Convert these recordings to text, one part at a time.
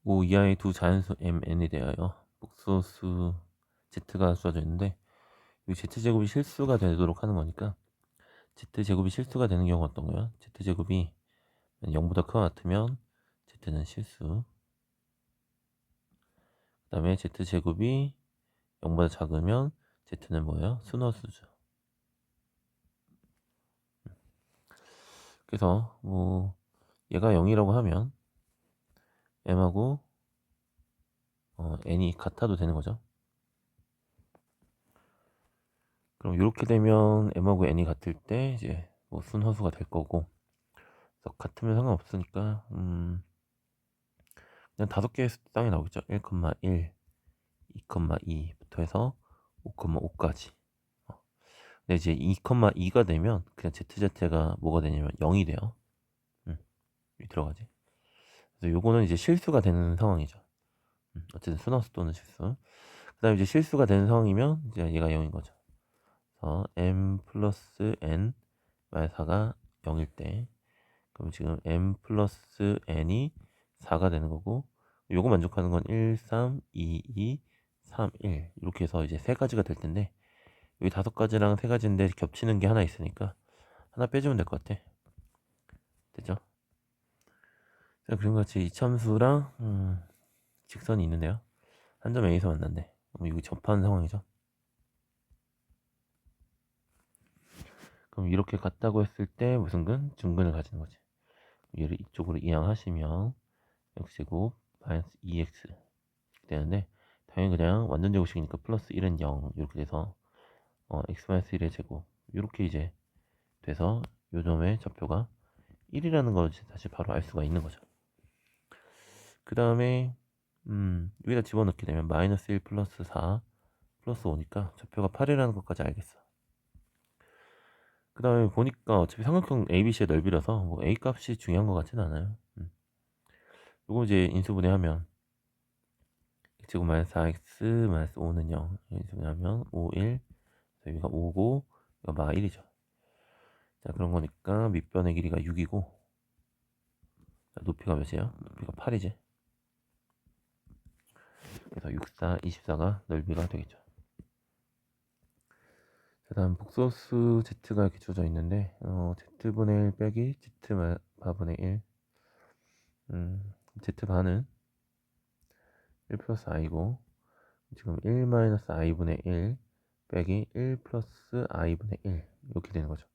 5 이하의 두 자연수 mn에 대하여 복소수 z가 주어져 있는데, 이 z제곱이 실수가 되도록 하는 거니까 z제곱이 실수가 되는 경우가 어떤 거야? z제곱이 0보다 크거나 같으면 z는 실수, 그 다음에 z제곱이 0보다 작으면 z는 뭐예요? 순허수죠. 그래서 뭐 얘가 0이라고 하면 m하고 n이 같아도 되는 거죠. 그럼 이렇게 되면 m하고 n이 같을 때 이제 뭐 순허수가 될 거고, 그래서 같으면 상관없으니까 그냥 5개의 숫장이 나오겠죠. 1,1, 2,2부터 해서 5,5까지. 근데 이제 2,2가 되면 그냥 ZZ가 뭐가 되냐면 0이 돼요. 여기 들어가지. 그래서 요거는 이제 실수가 되는 상황이죠. 어쨌든 순환수 또는 실수. 그 다음에 이제 실수가 되는 상황이면 이제 얘가 0인 거죠. 그래서 m 플러스 n 마이너스 4가 0일 때, 그럼 지금 m 플러스 n이 4가 되는 거고, 요거 만족하는 건 1, 3, 2, 2, 3, 1 이렇게 해서 이제 세 가지가 될 텐데, 여기 5가지랑 3가지인데 겹치는 게 하나 있으니까 하나 빼주면 될 것 같아. 되죠? 자, 그럼 같이 이참수랑 직선이 있는데요. 한 점 A에서 만난대. 그럼 이거 접하는 상황이죠. 그럼 이렇게 같다고 했을 때 무슨 근? 중근을 가지는 거지. 얘를 이쪽으로 이항하시면 x제곱 마이너스 2x 되는데, 당연히 그냥 완전 제곱식이니까 플러스 1은 0 이렇게 돼서 x 마이너스 1의 제곱 이렇게 이제 돼서 요 점의 좌표가 1이라는 걸 다시 바로 알 수가 있는 거죠. 그 다음에 여기다 집어넣게 되면 마이너스 1 플러스 4 플러스 5니까 좌표가 8이라는 것까지 알겠어. 그 다음에 보니까 어차피 삼각형 ABC의 넓이라서 뭐 A 값이 중요한 것 같지는 않아요. 요거 이제 인수분해하면 x제곱 마이너스 4x 마이너스 5는 0 인수분해하면 5, 1 여기가 5고 여기가 마 1이죠. 자, 그런 거니까 밑변의 길이가 6이고, 자, 높이가 몇이에요? 높이가 8이지. 그래서 6, 4, 24가 넓이가 되겠죠. 그 다음 복소수 z가 이렇게 주어져 있는데, z분의 1 빼기 z바분의 1, z반은 1 플러스 i고, 지금 1 마이너스 i분의 1 빼기 1 플러스 i분의 1 이렇게 되는 거죠.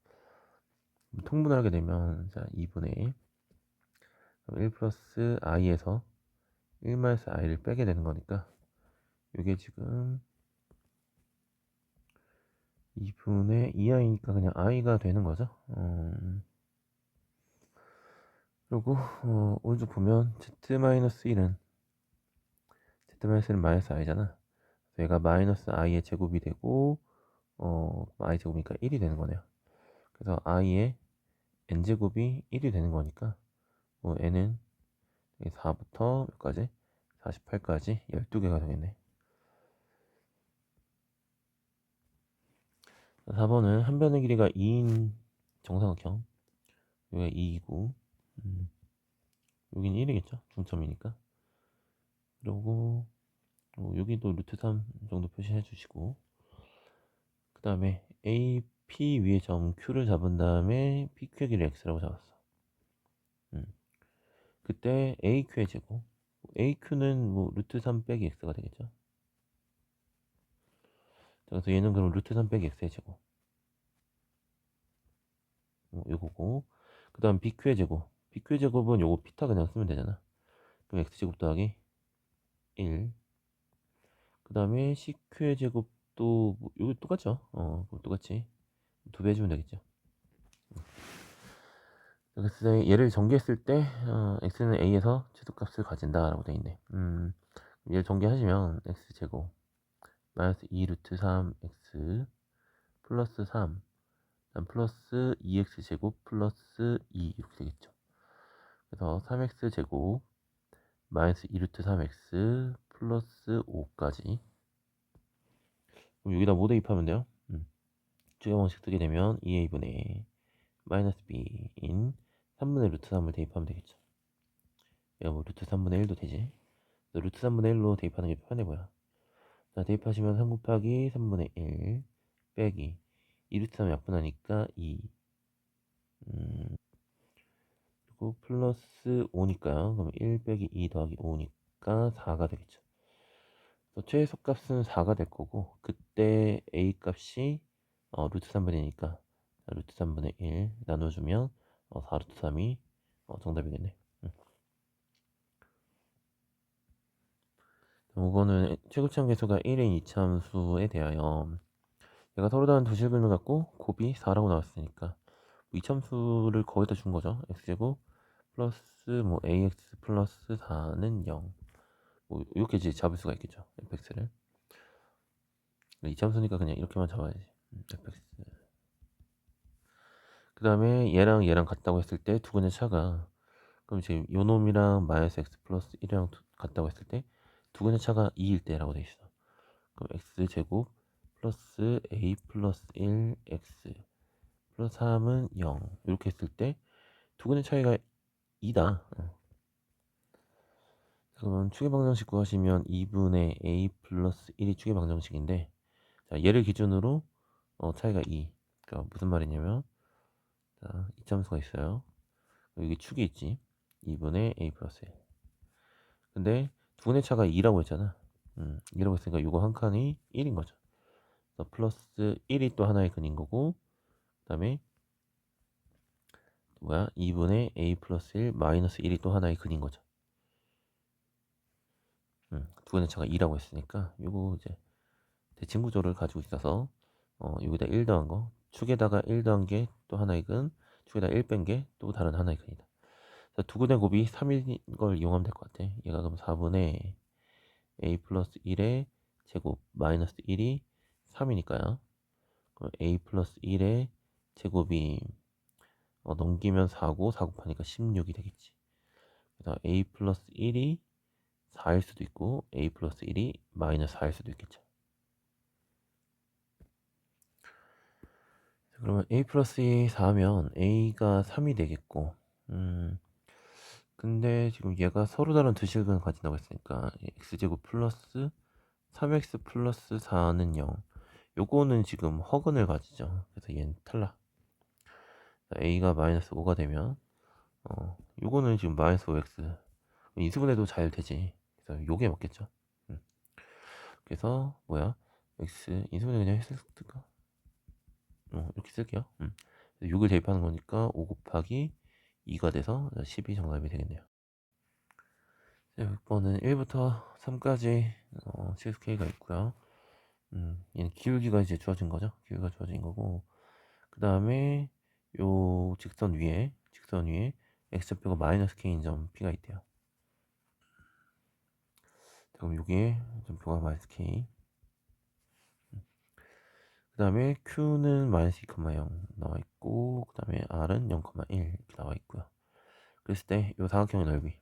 통분을 하게 되면 자 2분의 1, 그럼 1 플러스 i에서 1 마이너스 i를 빼게 되는 거니까 이게 지금 2분의 2i니까 그냥 i가 되는 거죠. 그리고 오른쪽 보면 z-1은 z-1은 마이너스 i잖아. 얘가 마이너스 i의 제곱이 되고 i 제곱이니까 1이 되는 거네요. 그래서 i의 n제곱이 1이 되는 거니까 n은 4부터 몇 가지? 48까지 12개가 되겠네. 4번은 한 변의 길이가 2인 정사각형, 여기가 2이고 여긴 1이겠죠? 중점이니까. 그리고 여기도 루트 3 정도 표시해 주시고, 그 다음에 A, P 위에 점 Q를 잡은 다음에 PQ의 길이 X라고 잡았어. 그때 AQ의 제곱, AQ는 뭐 루트 3 빼기 X가 되겠죠? 자, 그래서 얘는 그럼 루트 3 빼기 X의 제곱, 요거고, 그 다음 BQ의 제곱, BQ의 제곱은 요거 피타 그냥 쓰면 되잖아. 그럼 X제곱 더하기 1, 그 다음에 CQ의 제곱도 뭐 여기 똑같죠? 똑같이 2배 해주면 되겠죠. 그래서 얘를 전개했을 때 x는 a에서 최소값을 가진다라고 되어 있네. 얘를 전개하시면 x제곱 마이너스 2 루트 3x 플러스 3 플러스 2x제곱 플러스 2 이렇게 되겠죠. 그래서 3x제곱 마이너스 2 루트 3x 플러스 5까지. 그럼 여기다 뭐 대입하면 돼요? 주요 방식 쓰게 되면 2a분의 마이너스 b인 3분의 루트 3을 대입하면 되겠죠. 야, 뭐 루트 3분의 1도 되지. 루트 3분의 1로 대입하는 게 편해 보여. 자, 대입하시면 3 곱하기 3분의 1 빼기 2 루트 3 약분하니까 2 그리고 플러스 5니까요. 그럼 1 빼기 2 더하기 5니까 4가 되겠죠. 최소값은 4가 될 거고 그때 a 값이 루트 3분의 1이니까 루트 3분의 1 나눠주면 4 루트 3이 정답이겠네. 이거는 최고치한 계수가 1인 이차함수에 대하여 얘가 서로 다른 두 실근을 갖고 곱이 4라고 나왔으니까 이차함수를 거기다 준 거죠. x제곱 플러스 뭐 ax 플러스 4는 0. 뭐 이렇게 이제 잡을 수가 있겠죠. fx를. 이차함수니까 그냥 이렇게만 잡아야지. fx. 그 다음에 얘랑 같다고 했을 때 두 근의 차가 그럼 지금 요 놈이랑 마이너스 x 플러스 1이랑 같다고 했을 때 두 근의 차가 2일 때라고 돼 있어. 그럼 x제곱 플러스 a 플러스 1 x 플러스 3은 0 이렇게 했을 때 두 근의 차이가 2다. 그러면 추계방정식 구하시면 2분의 a 플러스 1이 추계방정식인데 자, 얘를 기준으로 차이가 2. 그러니까 무슨 말이냐면 자, 이차함수가 있어요. 여기 축이 있지. 2분의 a 플러스 1. 근데 두 분의 차가 2라고 했잖아. 2라고 했으니까 이거 한 칸이 1인 거죠. 그래서 플러스 1이 또 하나의 근인 거고 그 다음에 뭐야? 2분의 a 플러스 1 마이너스 1이 또 하나의 근인 거죠. 두 분의 차가 2라고 했으니까 이거 이제 대칭 구조를 가지고 있어서 여기다 1 더한 거 축에다가 1 더한 게 또 하나의 근 축에다 1 뺀 게 또 다른 하나의 근이다. 두 근의 곱이 3인 걸 이용하면 될 것 같아. 얘가 그럼 4분의 a 플러스 1의 제곱 마이너스 1이 3이니까요. 그럼 a 플러스 1의 제곱이 넘기면 4고 4 곱하니까 16이 되겠지. 그래서 a 플러스 1이 4일 수도 있고 a 플러스 1이 마이너스 4일 수도 있겠죠. 그러면 a 플러스 2 4하면 a가 3이 되겠고 근데 지금 얘가 서로 다른 두 실근을 가진다고 했으니까 x제곱 플러스 3x 플러스 4는 0 요거는 지금 허근을 가지죠. 그래서 얘는 탈락. a가 마이너스 5가 되면 요거는 지금 마이너스 5x 인수분해도 잘 되지. 그래서 요게 맞겠죠. 그래서 뭐야 x 인수분해 그냥 했을까? 이렇게 쓸게요. 6을 대입하는 거니까 5 곱하기 2가 돼서 10이 정답이 되겠네요. 6번은 1부터 3까지 CSK가 있고요. 얘는 기울기가 이제 주어진 거죠. 기울기가 주어진 거고 그 다음에 요 직선 위에 x좌표가 마이너스 k인 점 P가 있대요. 그럼 여기에 점표가 마이너스 k 그 다음에 Q는 마이너스 2,0 나와 있고 그 다음에 R은 0,1 이렇게 나와 있고요. 그랬을 때 요 사각형의 넓이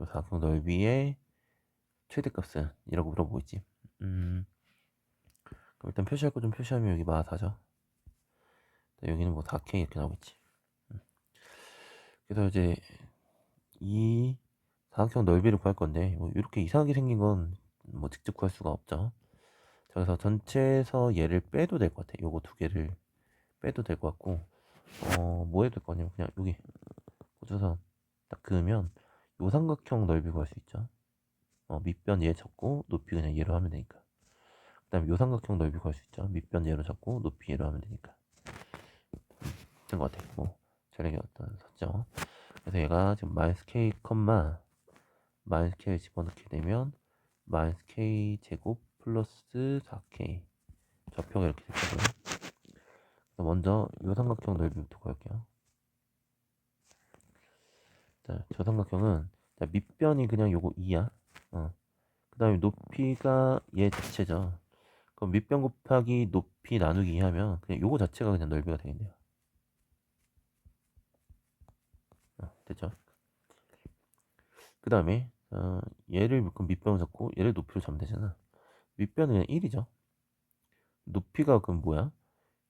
요 사각형 넓이의 최대값은 이라고 물어보고 있지. 그럼 일단 표시할 거 좀 표시하면 여기 마사죠. 여기는 뭐 4K 이렇게 나오겠지. 그래서 이제 이 사각형 넓이를 구할 건데 뭐 이렇게 이상하게 생긴 건 뭐 직접 구할 수가 없죠. 그래서 전체에서 얘를 빼도 될 것 같아. 요거 두 개를 빼도 될 것 같고 뭐 해도 될 거냐면 그냥 여기 꽂아서 딱 그으면 요 삼각형 넓이 구할 수 있죠. 밑변 얘 잡고 높이 그냥 얘로 하면 되니까. 그 다음에 요 삼각형 넓이 구할 수 있죠. 밑변 얘로 잡고 높이 얘로 하면 되니까. 된 것 같아. 뭐 저력이 어떤 섰죠. 그래서 얘가 지금 마이너스 k 컴마 마이너스 k를 집어넣게 되면 마이너스 k 제곱 플러스 4k 좌표가 이렇게 될 거고요. 먼저 요 삼각형 넓이부터 구할게요. 자, 저 삼각형은 자, 밑변이 그냥 요거 2야. 그 다음에 높이가 얘 자체죠. 그럼 밑변 곱하기 높이 나누기 2 하면 그냥 요거 자체가 그냥 넓이가 되겠네요. 됐죠? 그 다음에 얘를 그럼 밑변을 잡고 얘를 높이로 잡으면 되잖아. 밑변은 그냥 1이죠. 높이가 그럼 뭐야?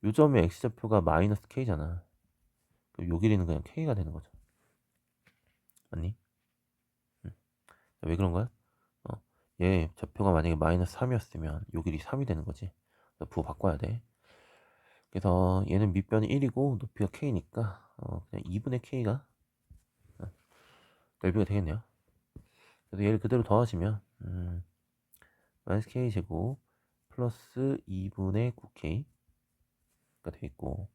요 점의 x좌표가 마이너스 k잖아. 그럼 요 길이는 그냥 k가 되는 거죠. 맞니? 왜 그런 거야? 얘 좌표가 만약에 마이너스 3이었으면 요 길이 3이 되는 거지. 부호 바꿔야 돼. 그래서 얘는 밑변이 1이고 높이가 k니까 그냥 2분의 k가 넓이가 되겠네요. 그래서 얘를 그대로 더하시면 마이너스 k 제곱 플러스 2분의 9k가 되겠고,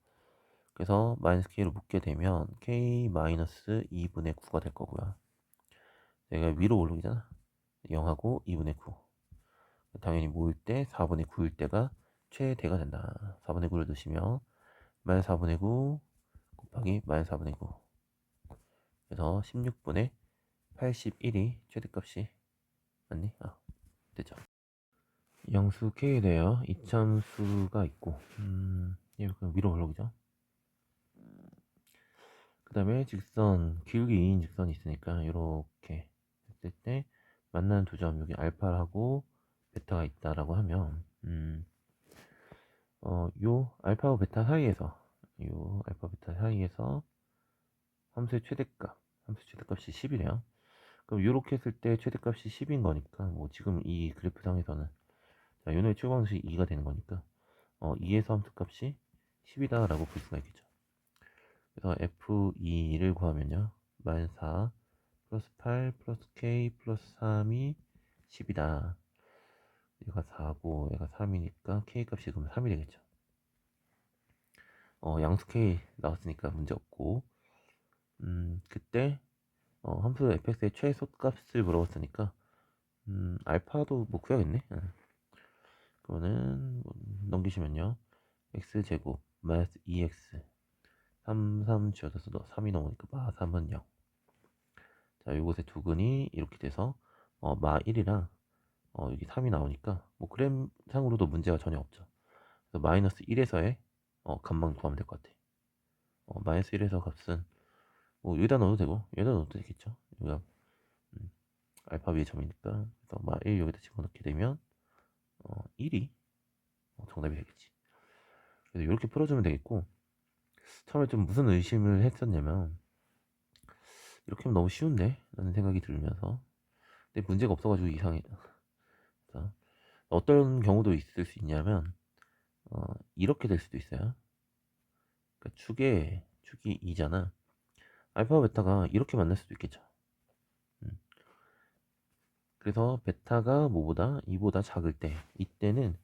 그래서 마이너스 k로 묶게 되면 k 마이너스 2분의 9가 될 거고요. 얘가 위로 올라오잖아. 0하고 2분의 9. 당연히 모일 때 4분의 9일 때가 최대가 된다. 4분의 9를 넣으시면 마이너스 4분의 9 곱하기 마이너스 4분의 9. 그래서 16분의 81이 최대값이 맞니? 됐죠. 양수 k에 대하여 이참수가 있고, 얘 그냥 위로 올라오죠. 그 다음에 직선, 기울기 2인 직선이 있으니까 이렇게 했을 때 만나는 두 점, 여기 알파하고 베타가 있다라고 하면 요 알파하고 베타 사이에서, 요 알파 베타 사이에서 함수의 최대값이 10이래요. 그럼 이렇게 했을 때 최대값이 10인 거니까, 뭐 지금 이 그래프상에서는 자, 요놈의 최고함수 2가 되는 거니까 2에서 함수값이 10이다 라고 볼 수가 있겠죠. 그래서 F2를 구하면요, 마이너스 4 플러스 8 플러스 K 플러스 3이 10이다. 얘가 4고 얘가 3이니까 K 값이 그럼 3이 되겠죠. 양수 K 나왔으니까 문제 없고, 그때 함수 fx의 최소값을 물어봤으니까 알파도 뭐 구해야겠네. 그거는 넘기시면요, x제곱 마이너스 2x 3 지워져서 3이 넘으니까 마 3은 0. 자, 요것의 두근이 이렇게 돼서 마 1이랑 여기 3이 나오니까 뭐 그램 상으로도 문제가 전혀 없죠. 그래서 마이너스 1에서의 값만 구하면 될 것 같아. 마이너스 1에서 값은 뭐 여기다 넣어도 되고 여기다 넣어도 되겠죠. 여기가 알파 위의 점이니까, 그래서 마 1 여기다 집어넣게 되면 1이 정답이 되겠지. 그래서 이렇게 풀어주면 되겠고, 처음에 좀 무슨 의심을 했었냐면, 이렇게 하면 너무 쉬운데? 라는 생각이 들면서, 근데 문제가 없어가지고 이상해. 그래서 어떤 경우도 있을 수 있냐면, 이렇게 될 수도 있어요. 그러니까 축이 2잖아. 알파와 베타가 이렇게 만날 수도 있겠죠. 그래서 베타가 뭐보다 2보다 작을 때, 이때는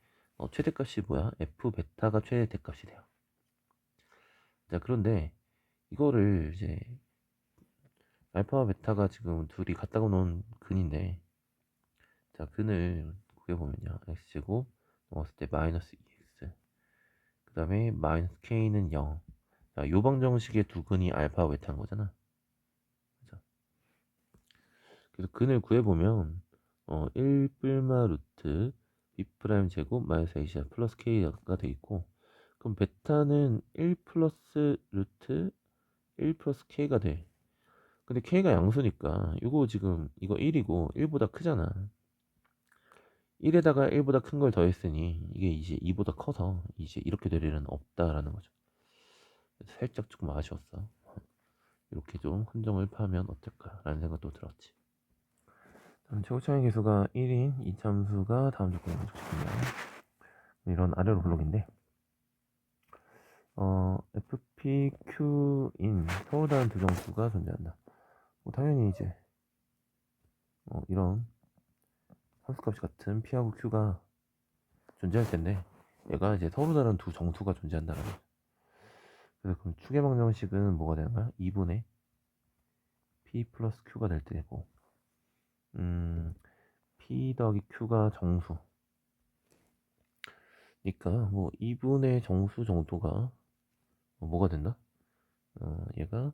최대값이 뭐야? f 베타가 최대값이 돼요. 자, 그런데 이거를 이제 알파와 베타가 지금 둘이 갖다가 놓은 근인데, 자, 근을 구해보면요, x제곱 넣었을 때 마이너스 2x, 그 다음에 마이너스 k는 0. 자, 요 방정식의 두 근이 알파와 베타인 거잖아. 그죠? 그래서 근을 구해보면 1 뿔마 루트 b 프라임 제곱 마이너스 ac 플러스 k가 돼 있고, 그럼 베타는 1 플러스 루트 1 플러스 k가 돼. 근데 k가 양수니까 이거 지금 이거 1이고 1보다 크잖아. 1에다가 1보다 큰 걸 더했으니 이게 이제 2보다 커서 이제 이렇게 될 일은 없다라는 거죠. 살짝 조금 아쉬웠어. 이렇게 좀 흔적을 파면 어떨까라는 생각도 들었지. 다음 최고차의 계수가 1인 이참수가 다음 조건을 만족시킨다. 이런 아래로 블록인데, FPQ인 서울다는 두 정수가 존재한다. 뭐 당연히 이제 이런 함수값이 같은 P하고 Q가 존재할 텐데, 얘가 이제 서로 다른 두 정수가 존재한다는 거죠. 그래서 그럼 축의 방정식은 뭐가 되는 거야? 2분의 P 플러스 Q가 될 때고, P 더하기 Q가 정수. 그러니까 뭐 2분의 정수 정도가 뭐가 된다? 얘가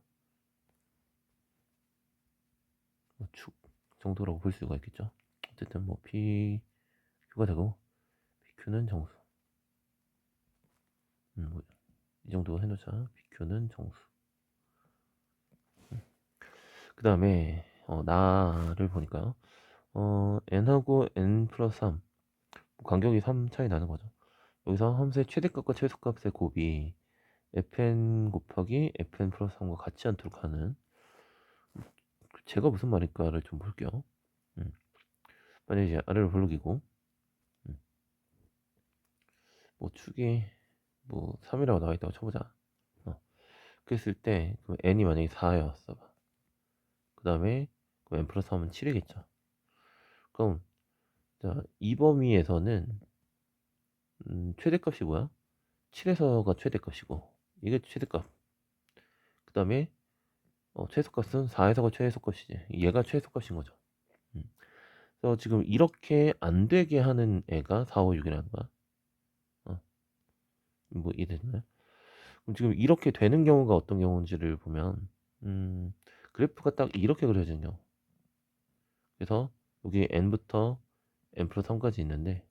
뭐축 정도라고 볼 수가 있겠죠. 어쨌든 뭐 P, Q가 되고 PQ는 정수. 뭐이 정도 해놓자. PQ는 정수. 그 다음에 나를 보니까요. n하고 n 플러스 3 간격이 3 차이 나는 거죠. 여기서 함수의 최대값과 최소값의 곱이 fn 곱하기 fn 플러스 3과 같지 않도록 하는, 제가 무슨 말일까를 좀 볼게요. 만약에 이제 아래로 볼록이고 뭐 축이 뭐 3이라고 나와있다고 쳐보자. 그랬을 때 그럼 n이 만약에 4였어. 그 다음에 n 플러스 3은 7이겠죠. 그럼 자, 이 범위에서는 최대값이 뭐야? 7에서가 최대값이고 이게 최대값. 그 다음에 최소값은 4에서가 최소값이지. 얘가 최소값인 거죠. 그래서 지금 이렇게 안 되게 하는 애가 4, 5, 6이라는 거야. 뭐 이해되나요? 그럼 지금 이렇게 되는 경우가 어떤 경우인지를 보면 그래프가 딱 이렇게 그려지는 경우. 그래서 여기 n부터 n 플러스 3까지 있는데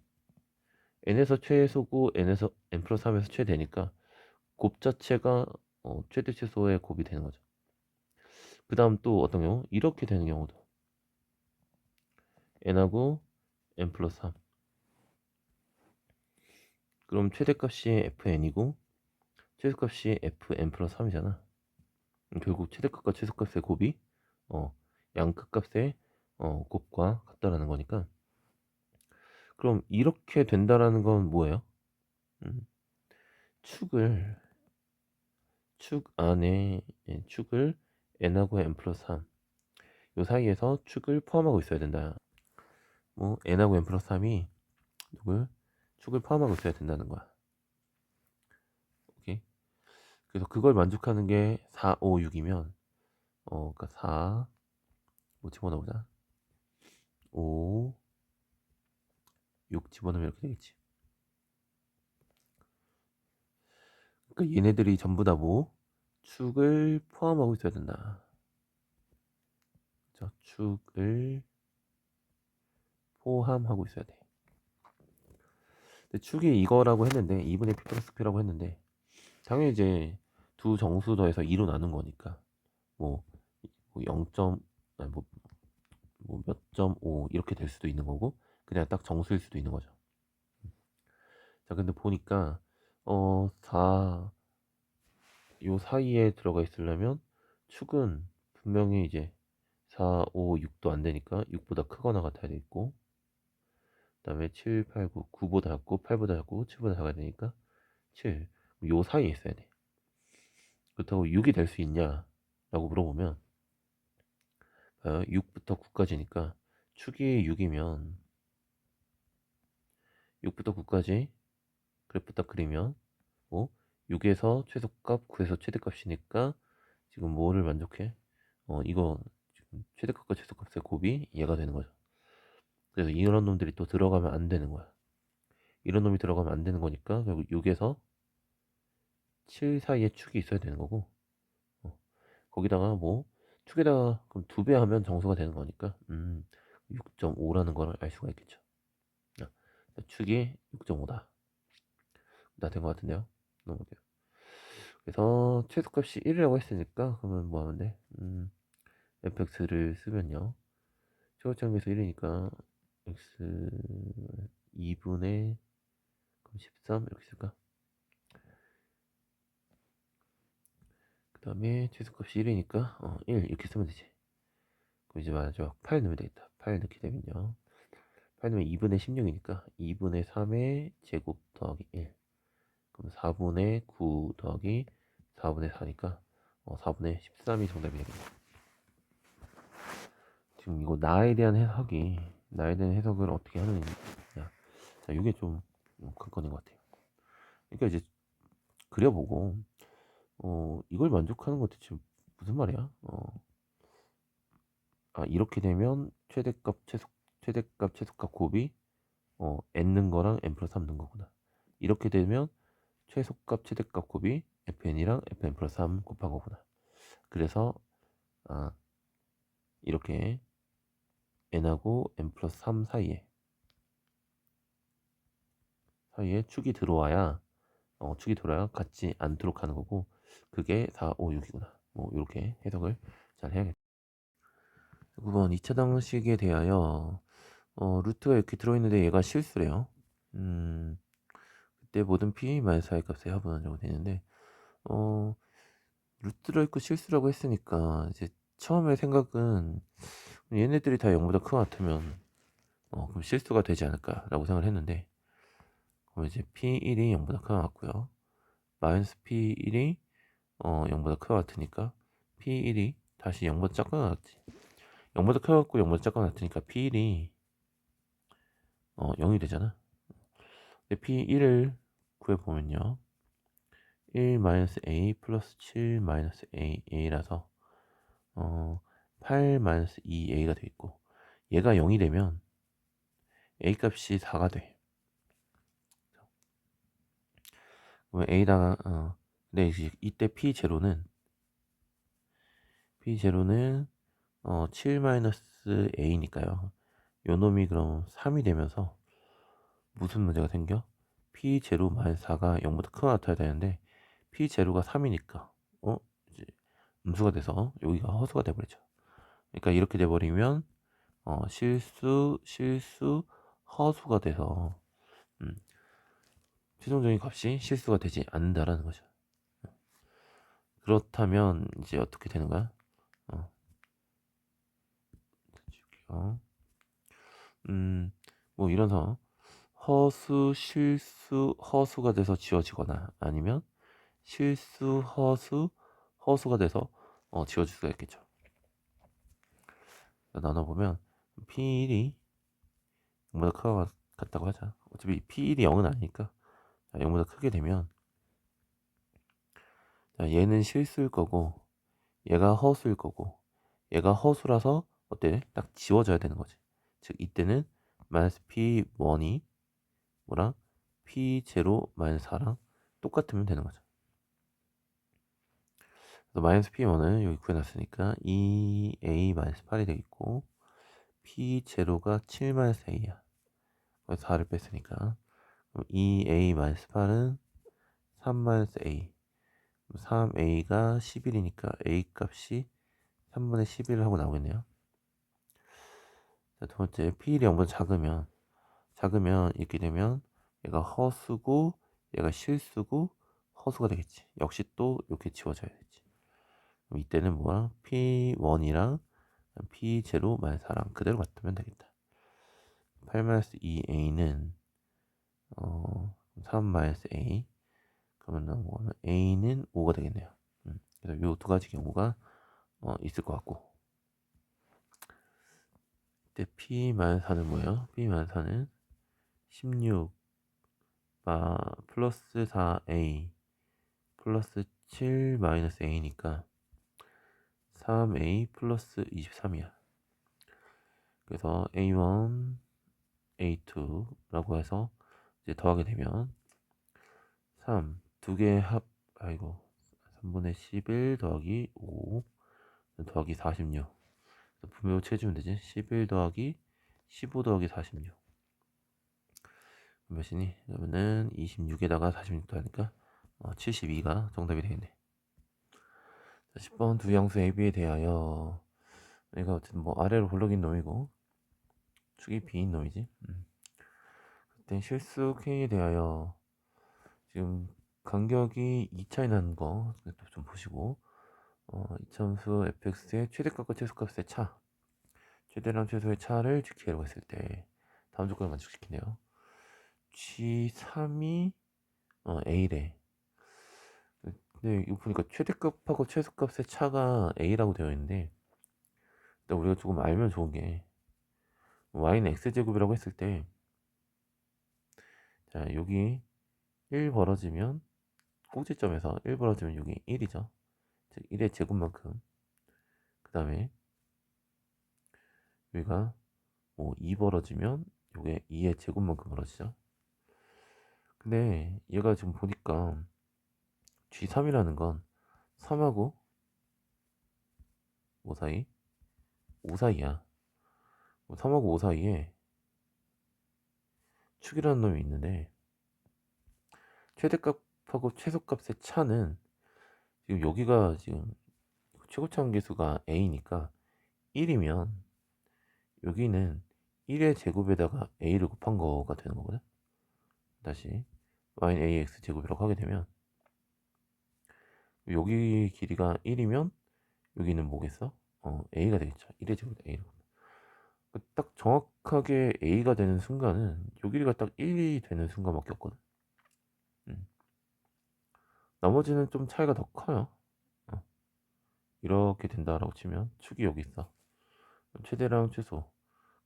n에서 최소고 n에서 n 플러스 3에서 최대니까 곱 자체가 최대 최소의 곱이 되는 거죠. 그 다음 또 어떤 경우? 이렇게 되는 경우도 n하고 n 플러스 3. 그럼 최대값이 fn이고 최소값이 fn 플러스 3이잖아. 결국 최대값과 최소값의 곱이 양끝값의 곱과 같다라는 거니까. 그럼 이렇게 된다라는 건 뭐예요? 축 안에 축을 n하고 n 플러스 3 요 사이에서 축을 포함하고 있어야 된다. 뭐 n하고 n 플러스 3이 축을 포함하고 있어야 된다는 거야. 오케이. 그래서 그걸 만족하는 게 4, 5, 6이면 그러니까 4 뭐 집어넣어보자. 5, 6 집어넣으면 이렇게 되겠지. 그러니까 얘네들이 전부 다 뭐 축을 포함하고 있어야 된다. 그렇죠? 축을 포함하고 있어야 돼. 근데 축이 이거라고 했는데 2분의 p 플러스 q라고 했는데 당연히 이제 두 정수 더해서 2로 나눈 거니까 뭐 0. 아니 몇 점 5 이렇게 될 수도 있는 거고 그냥 딱 정수일 수도 있는 거죠. 자 근데 보니까 4 요 사이에 들어가 있으려면 축은 분명히 이제 4, 5, 6도 안 되니까 6보다 크거나 같아야 되겠고 그 다음에 7, 8, 9, 9보다 작고 8보다 작고 7보다 작아야 되니까 7. 요 사이에 있어야 돼. 그렇다고 6이 될 수 있냐 라고 물어보면 6부터 9까지니까 축이 6이면 6부터 9까지 그래프 딱 그리면 6에서 최소값 9에서 최대값이니까 지금 뭐를 만족해? 이거 지금 최대값과 최소값의 곱이 얘가 되는 거죠. 그래서 이런 놈들이 또 들어가면 안 되는 거야. 이런 놈이 들어가면 안 되는 거니까 결국 6에서 7 사이에 축이 있어야 되는 거고 거기다가 뭐 축에다가 그럼 2배 하면 정수가 되는 거니까 6.5라는 걸 알 수가 있겠죠. 축이 6.5다. 다 된 것 같은데요. 넘어갈게요. 그래서 최소값이 1이라고 했으니까 그러면 뭐 하면 돼? fx를 쓰면요. 최고점에서 1이니까 x 2분의 13 이렇게 쓸까? 그 다음에 최소값이 1이니까 1 이렇게 쓰면 되지. 그럼 이제 마지막 8 넣으면 되겠다. 8 넣게 되면요. 8 넣으면 2분의 16이니까 2분의 3의 제곱 더하기 1. 그럼 4분의 9 더하기 4분의 4니까 4분의 13이 정답이 되겠네. 지금 이거 나에 대한 해석을 어떻게 하느냐. 자, 이게 좀 관건인 것 같아요. 그러니까 이제 그려보고 이걸 만족하는 것 대체 무슨 말이야? 이렇게 되면 최대값 최소값 곱이 n는 거랑 n 플러스 3 는 거구나. 이렇게 되면 최소값 최대값 곱이 fn이랑 fn 플러스 3 곱한 거구나. 그래서 이렇게 n하고 n 플러스 3 사이에 축이 들어와야 같지 않도록 하는 거고 그게 4, 5, 6이구나. 뭐 이렇게 해석을 잘 해야겠다. 9번 2차방식에 대하여 루트가 이렇게 들어있는데 얘가 실수래요. 그때 모든 p-4의 값의 합은 라고 되는데 루트 들어있고 실수라고 했으니까 이제 처음에 생각은 얘네들이 다 0보다 큰 것 같으면 그럼 실수가 되지 않을까라고 생각을 했는데, 그럼 이제 P1이 0보다 큰 것 같고요. 마이너스 P1이 0보다 큰 것 같으니까 P1이 다시 0보다 작은 것 같지. 0보다 큰 것 같고 0보다 작은 것 같으니까 P1이 0이 되잖아. 근데 P1을 구해보면요, 1 마이너스 A 플러스 7 마이너스 A라서 8 마이너스 2A가 돼 있고, 얘가 0이 되면 A 값이 4가 돼. 그러면 A다가 근데 이때 P0는 7 마이너스 A니까요. 요 놈이 그럼 3이 되면서 무슨 문제가 생겨? P0 마이너스 4가 0보다 큰 것 같아야 되는데 P0가 3이니까 이제 음수가 돼서 여기가 허수가 돼버리죠. 그러니까 이렇게 돼버리면 실수 허수가 돼서 최종적인 값이 실수가 되지 않는다라는 거죠. 그렇다면 이제 어떻게 되는 거야? 뭐 이런 상황, 실수 허수가 돼서 지워지거나 아니면 실수 허수가 돼서 지워질 수가 있겠죠. 나눠보면 P1이 0보다 크고 같다고 하자. 어차피 P1이 0은 아니니까 0보다 크게 되면, 얘는 실수일 거고 얘가 허수일 거고, 얘가 허수라서 어때? 딱 지워져야 되는 거지. 즉 이때는 마이너스 P1이 뭐랑 P0 마이너스 4랑 똑같으면 되는 거죠. 그래서 마이너스 P1은 여기 구해놨으니까 2A 마이너스 8이 되겠고, P0가 7 마이너스 A야. 그래서 4를 뺐으니까 2A 마이너스 8은 3 마이너스 A, 3A가 11이니까 A 값이 3분의 11을 하고 나오겠네요. 자, 두 번째, P1이 0보다 작으면 이렇게 되면 얘가 허수고 얘가 실수고 허수가 되겠지. 역시 또 이렇게 지워져야겠지. 그럼 이때는 뭐야? P1이랑 P0 마이너스 4랑 그대로 같으면 되겠다. 8 마이너스 2A는 3 마이너스 A, 그러면 뭐하면 A는 5가 되겠네요. 그래서 요 두 가지 경우가 있을 것 같고, 이때 P-4는 뭐예요? P-4는 16 플러스 4A 플러스 7 마이너스 A니까 3A 플러스 23이야. 그래서 A1, A2라고 해서 이제 더하게 되면 2개 아이고 3분의 11 더하기 5 더하기 46, 분명히 채주면 되지. 11 더하기 15 더하기 46 몇이니? 그러면은 26에다가 46 더하니까 72가 정답이 되겠네. 10번 두 양수 AB에 대하여, 얘가 어쨌든 뭐 아래로 볼록인 놈이고 축이 B인 놈이지. 그때 실수 K에 대하여 지금 간격이 2차이 나는 거 좀 보시고, 이차함수 fx의 최대값과 최소값의 차, 최대랑 최소의 차를 지키려고 했을 때 다음 조건을 만족시키네요. G3이 A래. 근데 이거 보니까 최대값하고 최소값의 차가 A라고 되어 있는데, 일단 우리가 조금 알면 좋은 게, y는 x제곱이라고 했을 때, 자 여기 1 벌어지면 꼭지점에서 1 벌어지면 여기 1이죠. 즉 1의 제곱만큼, 그 다음에 여기가 뭐 2 벌어지면 요게 2의 제곱만큼 벌어지죠. 근데 얘가 지금 보니까 G3이라는 건 3하고 5 사이, 5 사이야. 3하고 5 사이에 축이라는 놈이 있는데, 최대값하고 최소값의 차는 지금 여기가 지금 최고차 함계수가 A니까 1이면 여기는 1의 제곱에다가 A를 곱한 거가 되는 거거든. 다시 y는 ax 제곱이라고 하게 되면 여기 길이가 1이면 여기는 뭐겠어? A가 되겠죠. 1의 제곱 A로. 딱 정확하게 A가 되는 순간은 요 길이가 딱 1이 되는 순간밖에 없거든. 나머지는 좀 차이가 더 커요. 어, 이렇게 된다라고 치면 축이 여기 있어. 최대랑 최소.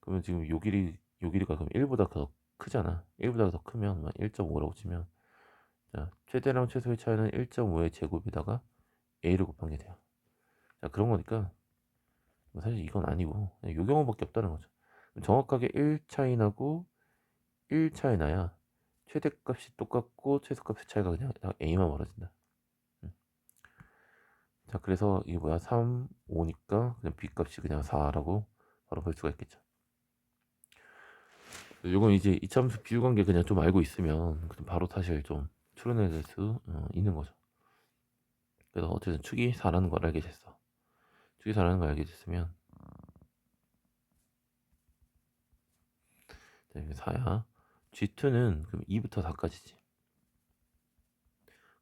그러면 지금 요 길이가 그럼 1보다 더 크잖아. 1보다 더 크면 1.5라고 치면, 자, 최대랑 최소의 차이는 1.5의 제곱에다가 A를 곱한 게 돼요. 자, 그런 거니까 사실 이건 아니고 그냥 요 경우밖에 없다는 거죠. 정확하게 1 차이 나고 1 차이 나야 최대값이 똑같고 최소값의 차이가 그냥 딱 A만 벌어진다. 자, 그래서 이게 뭐야? 3, 5니까 그냥 B값이 그냥 4라고 바로 볼 수가 있겠죠. 요건 이제 이차함수 비율관계 그냥 좀 알고 있으면 바로 사실 좀 추론해낼 수 있는 거죠. 그래서 어쨌든 축이 4라는 걸 알게 됐어. 축이 4라는 걸 알게 됐으면, 자, 이게 4야. G2는 그럼 2부터 4까지지.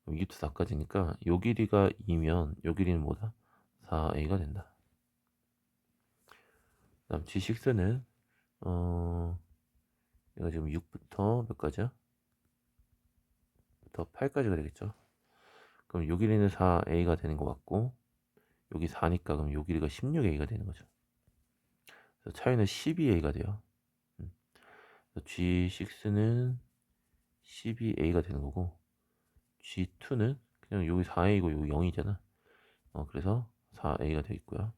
그럼 2부터 4까지니까 요 길이가 2면 요 길이는 뭐다? 4A가 된다. 그다음 G6는 얘가 지금 6부터 몇 가지야? 부터 8까지가 되겠죠. 그럼 요 길이는 4A가 되는 것 같고, 여기 4니까 그럼 요 길이가 16A가 되는 거죠. 그래서 차이는 12A가 돼요. G6는 12A가 되는 거고, G2는 그냥 여기 4A고 여기 0이잖아. 그래서 4A가 되어 있고요.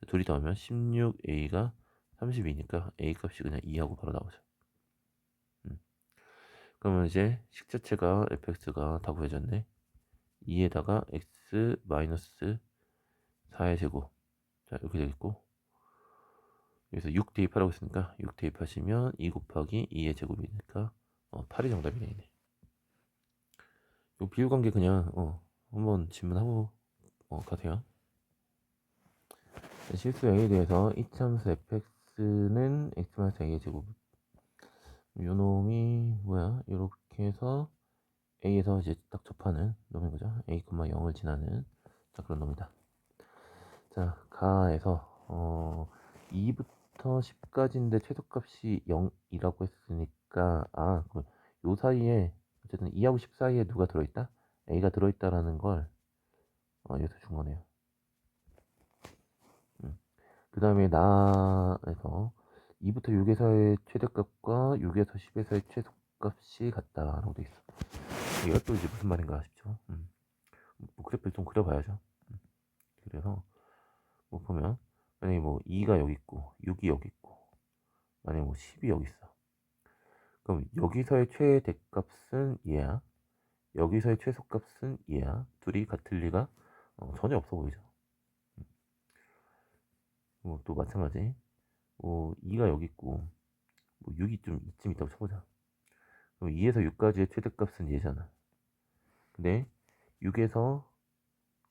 둘이 더하면 16A가 32니까 A 값이 그냥 2하고 바로 나오죠. 그러면 이제 식 자체가 fx가 다 구해졌네. 2에다가 x 마이너스 4의 제곱. 자, 이렇게 되겠고, 여기서 6 대입하라고 했으니까 6 대입하시면 2 곱하기 2의 제곱이니까 8이 정답이 되네. 이 비율관계 그냥 한번 질문하고 가세요. 실수 A에 대해서 이차함수 fx는 x-a의 제곱. 요 놈이 뭐야? 이렇게 해서 A에서 이제 딱 접하는 놈인 거죠. A, 0을 지나는, 자, 그런 놈이다. 자, 가에서 2부터 10까지인데 최소값이 0이라고 했으니까, 그럼 요 사이에 어쨌든 2하고 10 사이에 누가 들어있다? A가 들어있다라는 걸 여기서 준 거네요. 그 다음에 나에서 2부터 6에서의 최대값과 6에서 10에서의 최소값이 같다라고 돼 있어. 이거 또 이제 무슨 말인가 싶죠. 뭐 그래프를 좀 그려봐야죠. 그래서 뭐 보면 만약에 뭐 2가 여기 있고 6이 여기 있고 만약에 뭐 10이 여기 있어. 그럼 여기서의 최대값은 얘야. 여기서의 최소값은 얘야. 둘이 같을 리가 전혀 없어 보이죠. 뭐 또 마찬가지. 뭐 2가 여기 있고 뭐 6이 좀 이쯤 있다고 쳐보자. 그럼 2에서 6까지의 최대값은 얘잖아. 근데 6에서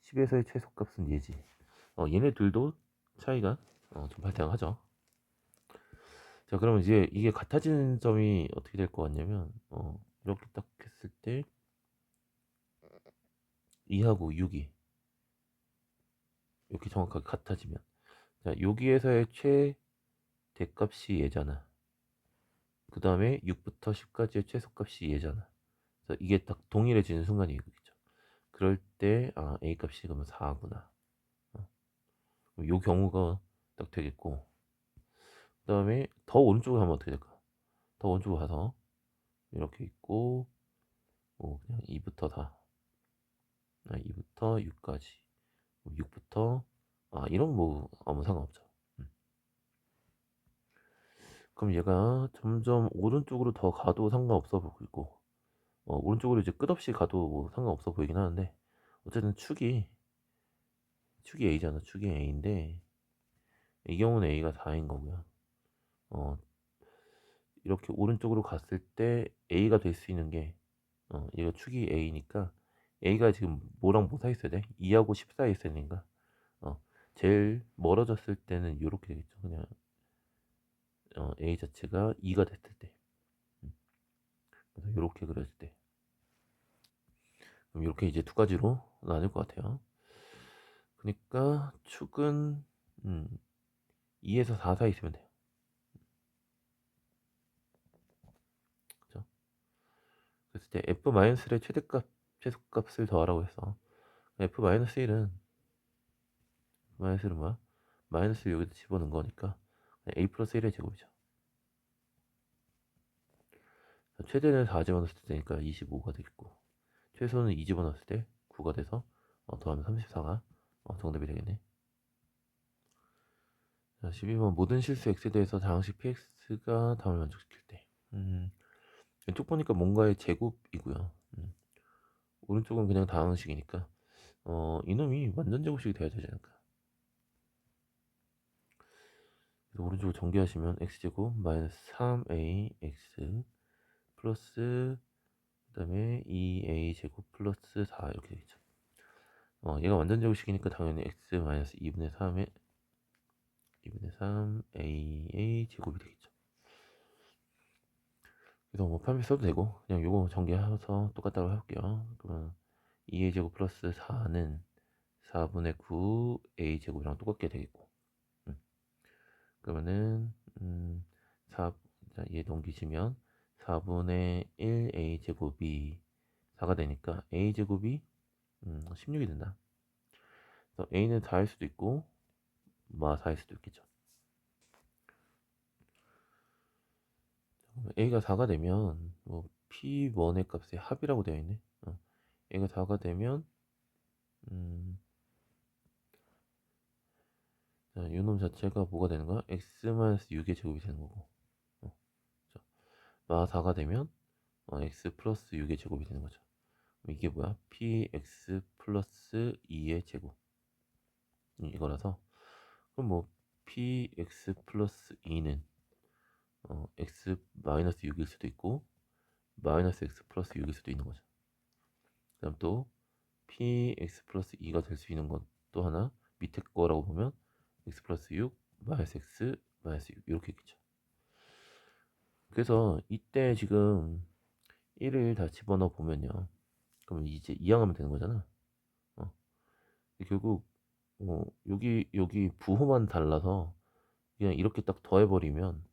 10에서의 최소값은 얘지. 얘네 둘도 차이가 좀 발생하죠. 자, 그러면 이제 이게 같아지는 점이 어떻게 될 것 같냐면 이렇게 딱 했을 때 2하고 6이 이렇게 정확하게 같아지면, 자, 여기에서의 최대값이 얘잖아. 그 다음에 6부터 10까지의 최소값이 얘잖아. 그래서 이게 딱 동일해지는 순간이 있겠죠. 그럴 때 A 값이 그러면 4구나. 요 경우가 딱 되겠고, 그 다음에 더 오른쪽으로 하면 어떻게 될까? 더 오른쪽으로 가서 이렇게 있고, 뭐 그냥 2부터 4, 2부터 6까지, 6부터 이런 뭐 아무 상관없죠. 그럼 얘가 점점 오른쪽으로 더 가도 상관없어 보이고, 오른쪽으로 이제 끝없이 가도 뭐 상관없어 보이긴 하는데, 어쨌든 축이 A잖아. 축이 A인데 이 경우는 A가 4인 거고요. 이렇게 오른쪽으로 갔을 때 A가 될 수 있는 게, 얘가 축이 A니까 A가 지금 뭐랑 뭐 사이 있어야 돼? 2하고 10 사이 있어야 되니까 제일 멀어졌을 때는 이렇게 되겠죠. 그냥 A 자체가 2가 됐을 때, 그래서 이렇게 그렸을 때, 그럼 이렇게 이제 두 가지로 나눌 것 같아요. 그러니까 축은 2에서 4 사이 있으면 돼요. 때 f-의 최소값을 더하라고 해서 f-1은 마이너스는 뭐야? 마이너스를 여기다 집어넣은 거니까 a 플러스 1의 제곱이죠. 최대는 4 집어넣었을 때니까 25가 되겠고, 최소는 2 집어넣었을 때 9가 돼서 더하면 34가 정답이 되겠네. 자, 12번 모든 실수 x에 대해서 다항식 px가 답을 만족시킬 때. 왼쪽 보니까 뭔가의 제곱이고요. 오른쪽은 그냥 다항식이니까 이놈이 완전 제곱식이 돼야 되지 않을까. 그래서 오른쪽을 전개하시면 x제곱 마이너스 3ax 플러스 그 다음에 2a 제곱 플러스 4 이렇게 되겠죠. 얘가 완전 제곱식이니까 당연히 x 마이너스 2분의 3에 2분의 3a 제곱이 되겠죠. 그래서 뭐 판별 써도 되고 그냥 요거 전개해서 똑같다고 해볼게요. 그러면 2a 제곱 플러스 4는 4분의 9 a 제곱이랑 똑같게 되겠고, 그러면은 4, 자, 얘 넘기시면 4분의 1 a 제곱이 4가 되니까 a 제곱이 16이 된다. 그래서 a는 4일 수도 있고 4일 수도 있겠죠. a가 4가 되면 뭐 p1의 값의 합이라고 되어 있네. a가 4가 되면 자, 요놈 자체가 뭐가 되는 거야? x-6의 제곱이 되는 거고, 마 4가 되면 x 플러스 6의 제곱이 되는 거죠. 이게 뭐야? px 플러스 2의 제곱 이거라서, 그럼 뭐 px 플러스 2는 x 마이너스 6일 수도 있고 마이너스 x 플러스 6일 수도 있는 거죠. 그 다음 또 px 플러스 2가 될 수 있는 건 또 하나 밑에 거라고 보면 x 플러스 6 마이너스 x 마이너스 6 이렇게 있겠죠. 그래서 이때 지금 1을 다 집어넣어 보면요, 그러면 이제 이항하면 되는 거잖아. 결국 여기 부호만 달라서 그냥 이렇게 딱 더해버리면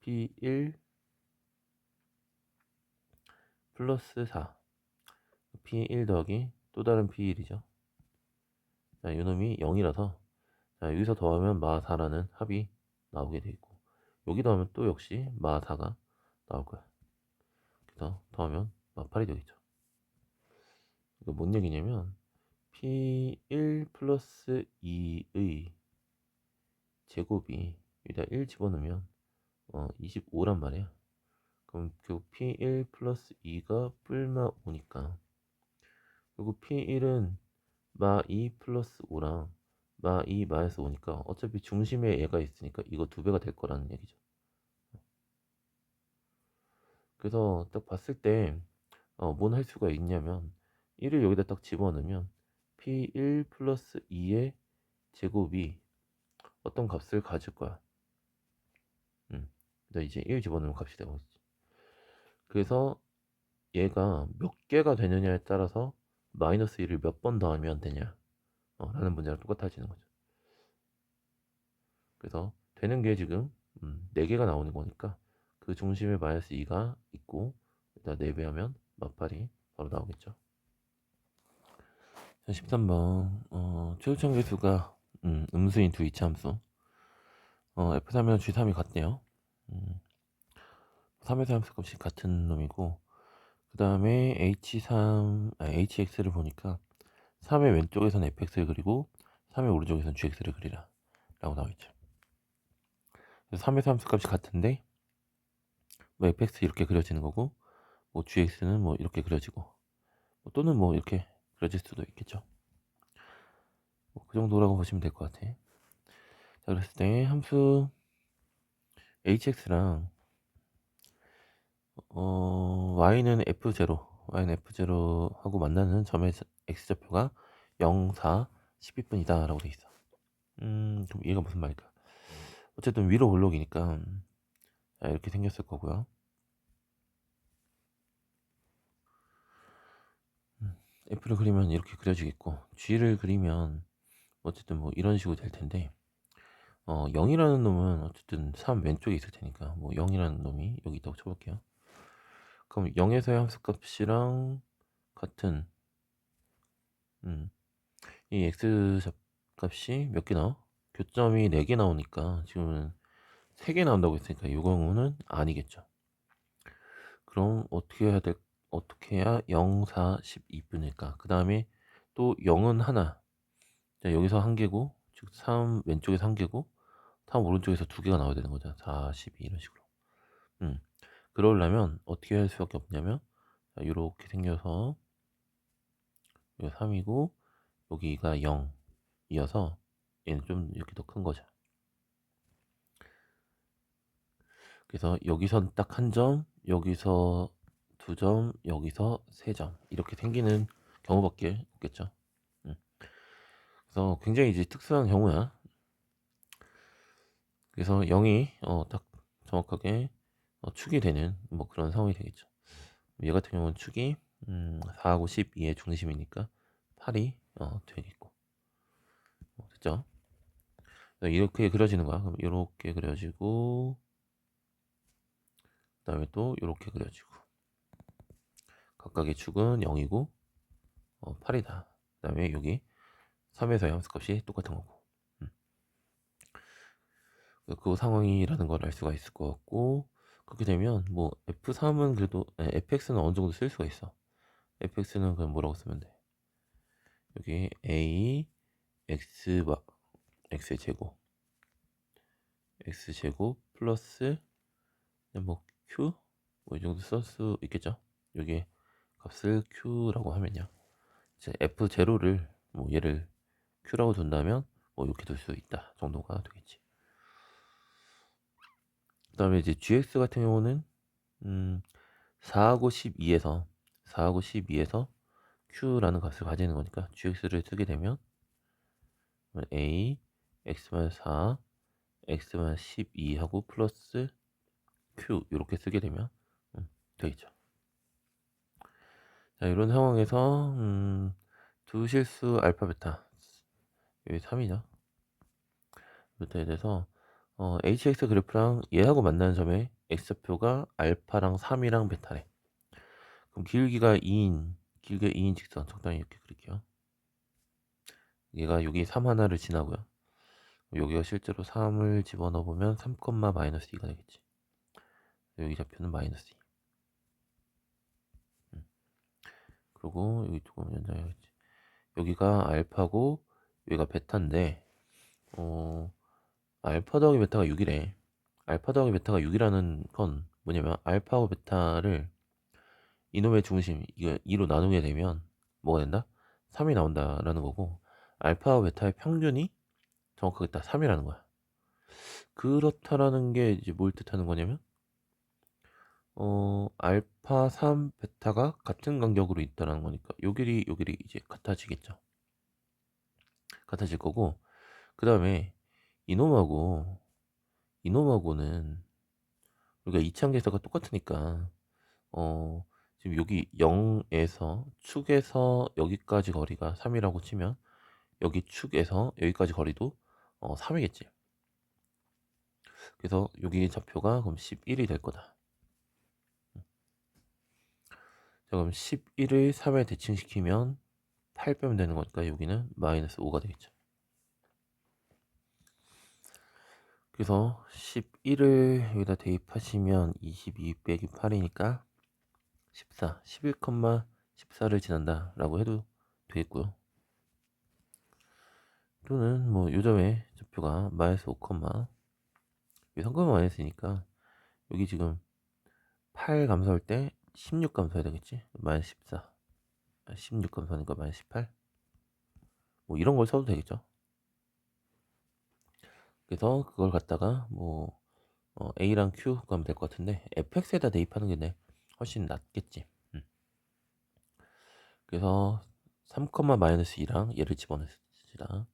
p1 플러스 4 p1 더하기 또 다른 p1이죠. 자, 요놈이 0이라서 자, 여기서 더하면 마4라는 합이 나오게 돼 있고, 여기 더하면 또 역시 마4가 나올 거야. 그래서 더하면 마8이 되겠죠. 이거 뭔 얘기냐면 p1 플러스 2의 제곱이 여기다 1 집어넣으면 25란 말이야. 그럼 결국 p1 플러스 2가 뿔마 5니까 결국 p1은 마 2 플러스 5랑 마 2 마이너스 5니까 어차피 중심에 얘가 있으니까 이거 2배가 될 거라는 얘기죠. 그래서 딱 봤을 때 뭔 할 수가 있냐면 1을 여기다 딱 집어넣으면 p1 플러스 2의 제곱이 어떤 값을 가질 거야. 이제 1 집어넣으면 값이 되고 있지. 그래서 얘가 몇 개가 되느냐에 따라서 마이너스 1을 몇 번 더하면 되냐 라는 문제랑 똑같아지는 거죠. 그래서 되는 게 지금 4개가 나오는 거니까 그 중심에 마이너스 2가 있고 일단 4배 하면 마8이 바로 나오겠죠. 자, 13번 최우천 계수가 음수인 두 이차함수 f3이랑 g3이 같네요. 3에서 함수값이 같은 놈이고, 그 다음에 hx를 보니까 3의 왼쪽에서는 fx를 그리고 3의 오른쪽에서는 gx를 그리라 라고 나와있죠. 그래서 3에서 함수값이 같은데 뭐 fx 이렇게 그려지는 거고, 뭐 gx는 뭐 이렇게 그려지고, 또는 뭐 이렇게 그려질 수도 있겠죠. 그 정도라고 보시면 될 것 같아. 자, 그랬을 때 함수 hx랑 y는 f0 하고 만나는 점의 x좌표가 0, 4, 12분이다 라고 돼 있어. 그럼 얘가 무슨 말일까? 어쨌든 위로 볼록이니까 이렇게 생겼을 거고요. f를 그리면 이렇게 그려지겠고, g를 그리면 어쨌든 뭐 이런 식으로 될 텐데, 0이라는 놈은 어쨌든 3 왼쪽에 있을 테니까 뭐 0이라는 놈이 여기 있다고 쳐볼게요. 그럼 0에서의 함수값이랑 같은 이 x 값이 몇 개 나와? 교점이 4개 나오니까 지금은 3개 나온다고 했으니까 이 경우는 아니겠죠. 그럼 어떻게 해야 0, 4, 12분일까? 그 다음에 또 0은 하나. 자, 여기서 한 개고, 즉 3 왼쪽에서 한 개고, 3 오른쪽에서 2개가 나와야 되는 거죠. 4, 12 이런 식으로. 그러려면 어떻게 할 수밖에 없냐면, 자, 이렇게 생겨서 이거 3이고 여기가 0이어서 얘는 좀 이렇게 더 큰 거죠. 그래서 여기선 딱 한 점, 여기서 2점, 여기서 3점 이렇게 생기는 경우밖에 없겠죠. 그래서 굉장히 이제 특수한 경우야. 그래서 0이 딱 정확하게 축이 되는 뭐 그런 상황이 되겠죠. 얘 같은 경우는 축이 4하고 12의 중심이니까 8이 되겠고. 됐죠? 이렇게 그려지는 거야. 그럼 이렇게 그려지고 그 다음에 또 이렇게 그려지고 각각의 축은 0이고 8이다. 그 다음에 여기 3에서의 함수값이 똑같은 거고 그 상황이라는 걸 알 수가 있을 것 같고 그렇게 되면 뭐 F3은 그래도 fx는 어느 정도 쓸 수가 있어. fx는 그냥 뭐라고 쓰면 돼. 여기 a x 제곱 x 제곱 플러스 뭐 q 뭐 이 정도 쓸 수 있겠죠. 여기 값을 q라고 하면요. 이제 f0를 뭐 얘를 q라고 둔다면 뭐 이렇게 둘 수 있다 정도가 되겠지. 그 다음에 이제 gx 같은 경우는 4하고 12에서 q라는 값을 가지는 거니까 gx를 쓰게 되면 a x만 4 x만 12 하고 플러스 q 이렇게 쓰게 되면 되겠죠. 자, 이런 상황에서 두 실수 알파 베타 여기 3이죠. 베타에 대해서 hx 그래프랑 얘하고 만나는 점에 x좌표가 알파랑 3이랑 베타래. 그럼 길게 2인 직선 적당히 이렇게 그릴게요. 얘가 여기 3 하나를 지나고요. 여기가 실제로 3을 집어넣어 보면 3, 마이너스 2가 되겠지. 여기 좌표는 마이너스 2. 그리고 여기 조금 연장해야겠지. 여기가 알파고 여기가 베타인데 알파 더하기 베타가 6이래. 알파 더하기 베타가 6이라는 건 뭐냐면 알파하고 베타를 이놈의 중심 이거 2로 나누게 되면 뭐가 된다? 3이 나온다라는 거고 알파와 베타의 평균이 정확하게 딱 3이라는 거야. 그렇다라는 게 이제 뭘 뜻하는 거냐면 알파 3 베타가 같은 간격으로 있다라는 거니까 요 길이 이제 같아지겠죠. 같아질 거고 그 다음에 이놈하고는 우리가 이차항계수가 똑같으니까 지금 여기 0에서 축에서 여기까지 거리가 3이라고 치면 여기 축에서 여기까지 거리도 3이겠지. 그래서 여기 좌표가 그럼 11이 될 거다. 자, 그럼 11을 3에 대칭시키면 8 빼면 되는 거니까 여기는 마이너스 5가 되겠죠. 그래서 11을 여기다 대입하시면 22 빼기 8이니까 14, 11,14를 지난다 라고 해도 되겠고요. 또는 뭐 요점의 좌표가 마이너스 5, 여기 성금은 마이너스니까 여기 지금 8 감소할 때 16 감소해야 되겠지. 마이너스 14, 16 감소하니까 마이너스 18. 뭐 이런 걸 써도 되겠죠. 그래서 그걸 갖다가 뭐 A랑 Q 가면 될 것 같은데 fx에다 대입하는 게 훨씬 낫겠지. 그래서 3, 마이너스 2랑 얘를 집어넣읍시다.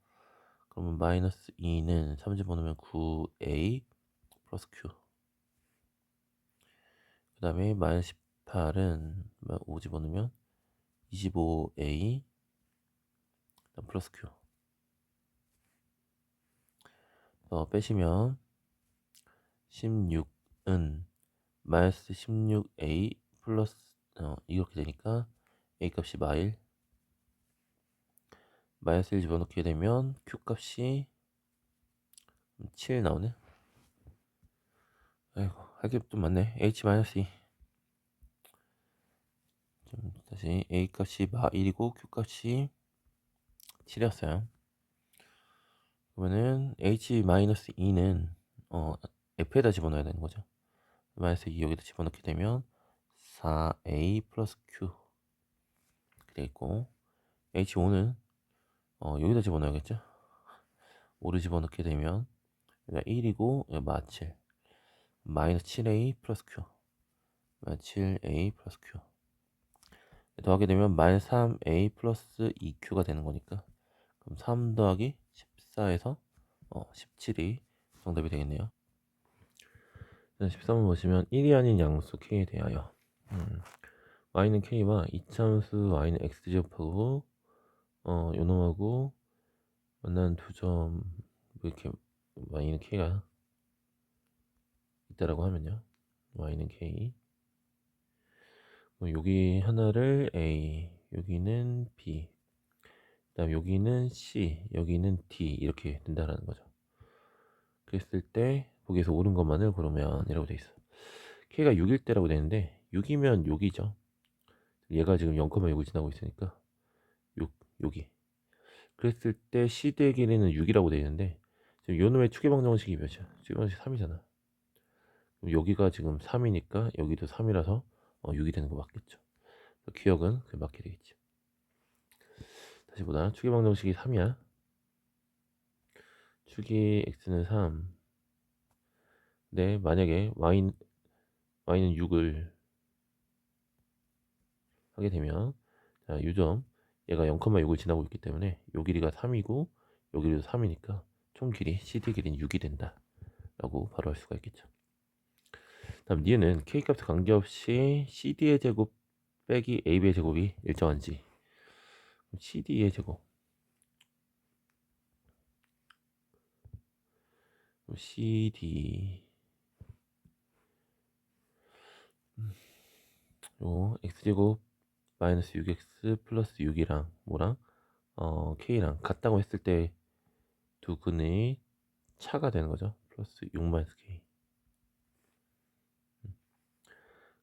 그러면 마이너스 2는 3 집어넣으면 9A 플러스 Q. 그 다음에 마이너스 18은 5 집어넣으면 25A 플러스 Q. 빼시면 16은 마이너스 16A 플러스 이렇게 되니까 a 값이 마이너스 1 집어넣게 되면 q 값이 7 나오네. 아이고 할 게 좀 많네. h 마이너스 2. 좀 다시 a 값이 1이고 q 값이 7이었어요. 그러면은 h 마이너스 2는 f에다 집어넣어야 되는 거죠. 마이너스 2 여기다 집어넣게 되면 4a 플러스 q 되겠고, h5는 여기다 집어넣어야겠죠. 5를 집어넣게 되면 여기가 1이고 여기가 7 마이너스 7a 플러스 q 7a 플러스 q 더하게 되면 마이너스 3a 플러스 2q가 되는 거니까, 그럼 3 더하기 14에서 17이 정답이 되겠네요. 13번 보시면 1이 아닌 양수 k에 대하여 y는 k와 이차함수 y는 x제곱하고 요놈하고 만나는 두 점 이렇게 y는 k가 있다라고 하면요, y는 k, 여기 하나를 a, 여기는 b, 그다음 여기는 c, 여기는 d 이렇게 된다라는 거죠. 그랬을 때 보기에서 옳은 것만을 고르면 이라고 돼 있어. k가 6일 때라고 되는데 6이면 6이죠. 얘가 지금 0,6을 지나고 있으니까 6이. 그랬을 때 cd의 길이는 6이라고 되어 있는데 지금 요놈의 추계방정식이 몇이야? 추계방정식 3이잖아. 그럼 여기가 지금 3이니까 여기도 3이라서 6이 되는 거 맞겠죠. 기억은 맞게 되겠죠. 다시 보자. 추계방정식이 3이야. 추기 x는 3. 네, 만약에 y는 6을 하게 되면, 자, 요점 얘가 0,6을 지나고 있기 때문에 요 길이가 3이고 요 길이도 3이니까 총 길이 CD 길이는 6이 된다 라고 바로 할 수가 있겠죠. 다음 니은 K값에 관계없이 CD의 제곱 빼기 AB의 제곱이 일정한지. CD의 제곱, CD 요 X제곱 마이너스 6X 플러스 6이랑 뭐랑 K랑 같다고 했을 때 두 근의 차가 되는 거죠. 플러스 6 마이너스 K.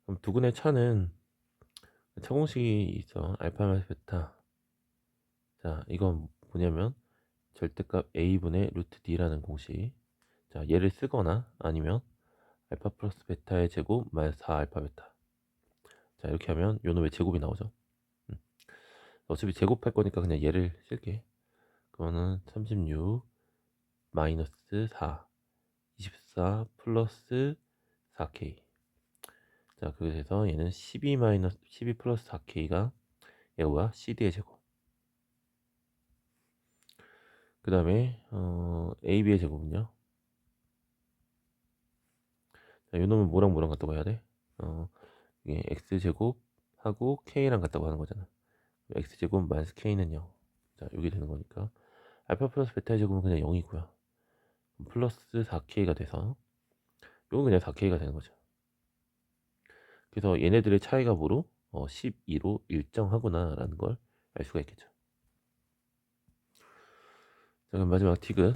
그럼 두 근의 차는 차공식이 있어. 알파 마이너스 베타. 자, 이건 뭐냐면 절대값 a분의 루트 d라는 공식. 자, 얘를 쓰거나 아니면 알파 플러스 베타의 제곱 마이너스 4 알파 베타. 자, 이렇게 하면 요놈의 제곱이 나오죠. 어차피 제곱할 거니까 그냥 얘를 쓸게. 그거는 36 마이너스 4 24 플러스 4k. 자, 그래서 얘는 12 마이너스 12 플러스 4k가 얘가 뭐야? CD의 제곱. 그 다음에 AB의 제곱은요. 자, 요놈은 뭐랑 뭐랑 같다고 해야 돼? 이게 X제곱 하고 K랑 같다고 하는 거잖아. X제곱 마이너스 K는 0. 자, 여기 되는 거니까 알파 플러스 베타의 제곱은 그냥 0이고요. 플러스 4K가 돼서 이건 그냥 4K가 되는 거죠. 그래서 얘네들의 차이가 뭐로? 12로 일정하구나 라는 걸 알 수가 있겠죠. 자, 그럼 마지막 티귿.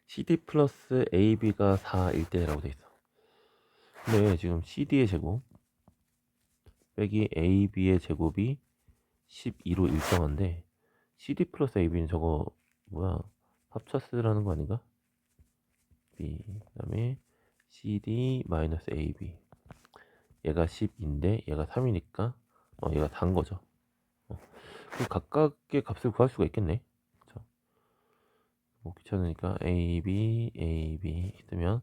CD 플러스 AB가 4일 때라고 돼 있어. 근데 지금 CD의 제곱 빼기 AB의 제곱이 12로 일정한데 CD 플러스 AB는 저거 뭐야? 합차쓰라는 거 아닌가? B 그다음에 CD 마이너스 AB, 얘가 10인데 얘가 3이니까 얘가 단 거죠. 그럼 각각의 값을 구할 수가 있겠네. 그쵸? 뭐 귀찮으니까 AB 쓰면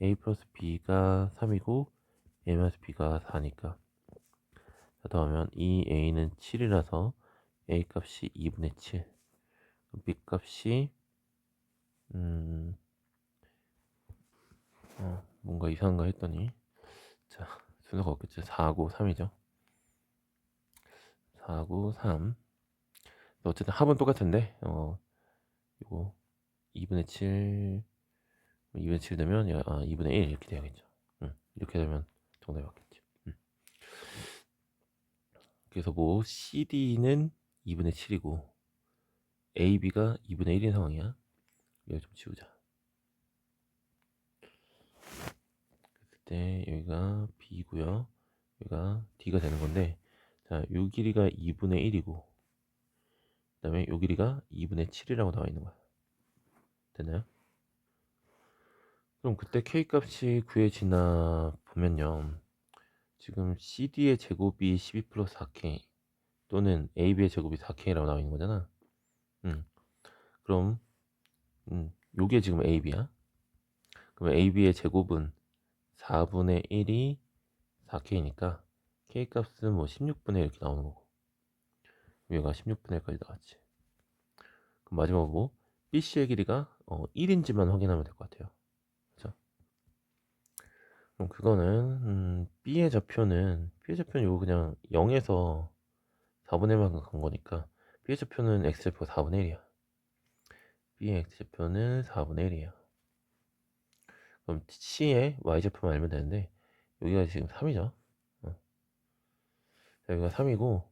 A 플러스 B가 3이고 A 마이너스 B가 4니까 더하면 이 A는 7이라서 A 값이 2분의 7, B 값이 뭔가 이상한가 했더니, 자, 순서가 없겠죠. 4고 3이죠. 4고 3. 어쨌든 합은 똑같은데 이거 2분의 7 2분의 7 되면 2분의 1 이렇게 돼야겠죠. 이렇게 되면 정답이 맞겠지. 그래서 뭐 CD는 2분의 7이고 AB가 2분의 1인 상황이야. 이거 좀 지우자. 그때 여기가 B고요. 여기가 D가 되는 건데, 자, 요 길이가 2분의 1이고, 그 다음에 요 길이가 2분의 7이라고 나와 있는 거야. 됐나요? 그럼 그때 K 값이 구해지나 보면요. 지금 CD의 제곱이 12 플러스 4K 또는 AB의 제곱이 4K라고 나와 있는 거잖아. 그럼 요게 지금 AB야. 그럼 AB의 제곱은 4분의 1이 4K니까 K 값은 뭐 16분의 1 이렇게 나오는 거고, 얘가 16분의 1까지 나왔지. 그럼 마지막으로 뭐 BC의 길이가 1인지만 확인하면 될 것 같아요. 그죠? 그럼 그거는 B의 좌표는 이거 그냥 0에서 4분의 1만큼 간 거니까 B의 좌표는 X좌표가 4분의 1이야. B의 X좌표는 4분의 1이야. 그럼 C의 Y좌표만 알면 되는데 여기가 지금 3이죠. 여기가 3이고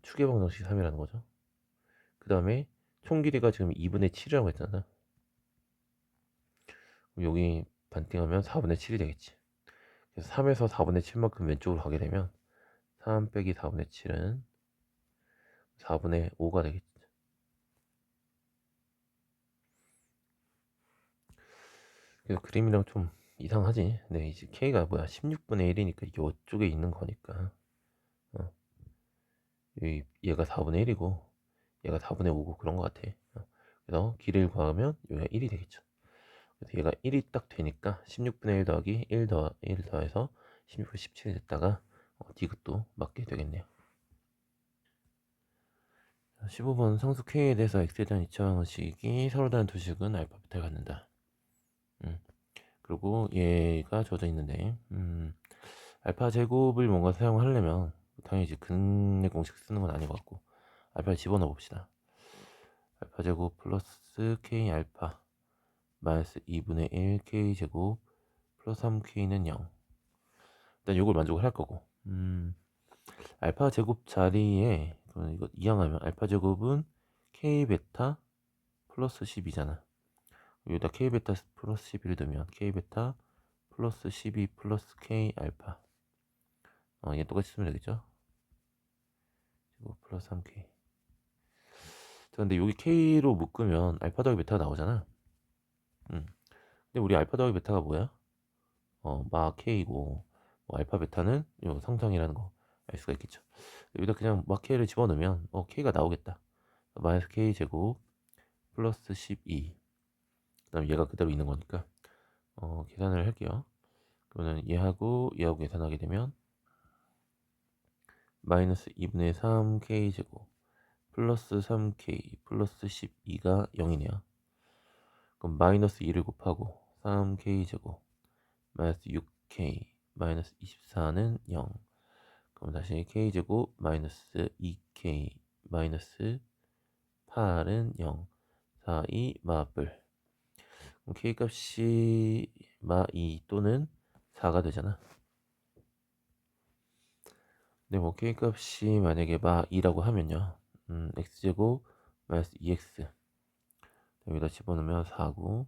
축의 방정식 3이라는 거죠. 그 다음에 총 길이가 지금 2분의 7이라고 했잖아. 그럼 여기 반띵하면 4분의 7이 되겠지. 그래서 3에서 4분의 7만큼 왼쪽으로 가게 되면 3 빼기 4분의 7은 4분의 5가 되겠지. 그래서 그림이랑 좀 이상하지. 근데 이제 K가 뭐야 16분의 1이니까 이쪽에 있는 거니까 얘가 4분의 1이고 얘가 4분의 5고 그런 거 같아. 그래서 길이를 구하면 여기가 1이 되겠죠. 그래서 얘가 1이 딱 되니까 16분의 1 더하기 1 더해서 16분의 17이 됐다가 디귿도 맞게 되겠네요. 15번 상수 K에 대해서 X에 대한 2차 방정식이 서로 다른 두 식은 알파 베타를 갖는다. 그리고 얘가 젖어 있는데 알파 제곱을 뭔가 사용하려면 당연히 이제 근의 공식 쓰는 건 아닌 것 같고 알파를 집어넣어 봅시다. 알파 제곱 플러스 K 알파 마이너스 2분의 1 K 제곱 플러스 3K는 0. 일단 이걸 만족을 할 거고 알파 제곱 자리에 그러면 이거 이항하면 알파 제곱은 K 베타 플러스 10이잖아. 여기다 K 베타 플러스 11을 두면 K 베타 플러스 12 플러스 K 알파 얘 똑같이 쓰면 되겠죠. 제곱 플러스 3K. 근데 여기 K로 묶으면 알파 더하기 베타가 나오잖아. 근데 우리 알파 더하기 베타가 뭐야? 마 K고 알파 베타는 요 상상이라는 거 알 수가 있겠죠. 여기다 그냥 마 K를 집어넣으면 K가 나오겠다. 마이너스 K 제곱 플러스 12. 그다음 얘가 그대로 있는 거니까 계산을 할게요. 그러면 얘하고 계산하게 되면 마이너스 2분의 3 K 제곱 플러스 3K 플러스 12가 0이네요. 그럼 마이너스 2를 곱하고 3K 제곱 마이너스 6K 마이너스 24는 0. 그럼 다시 K제곱 마이너스 2K 마이너스 8은 0. 4, 2 마블. 그럼 K 값이 마2 또는 4가 되잖아. 근데 뭐 K 값이 만약에 마2라고 하면요. X제곱 마이너스 2X 여기다 집어넣으면 4고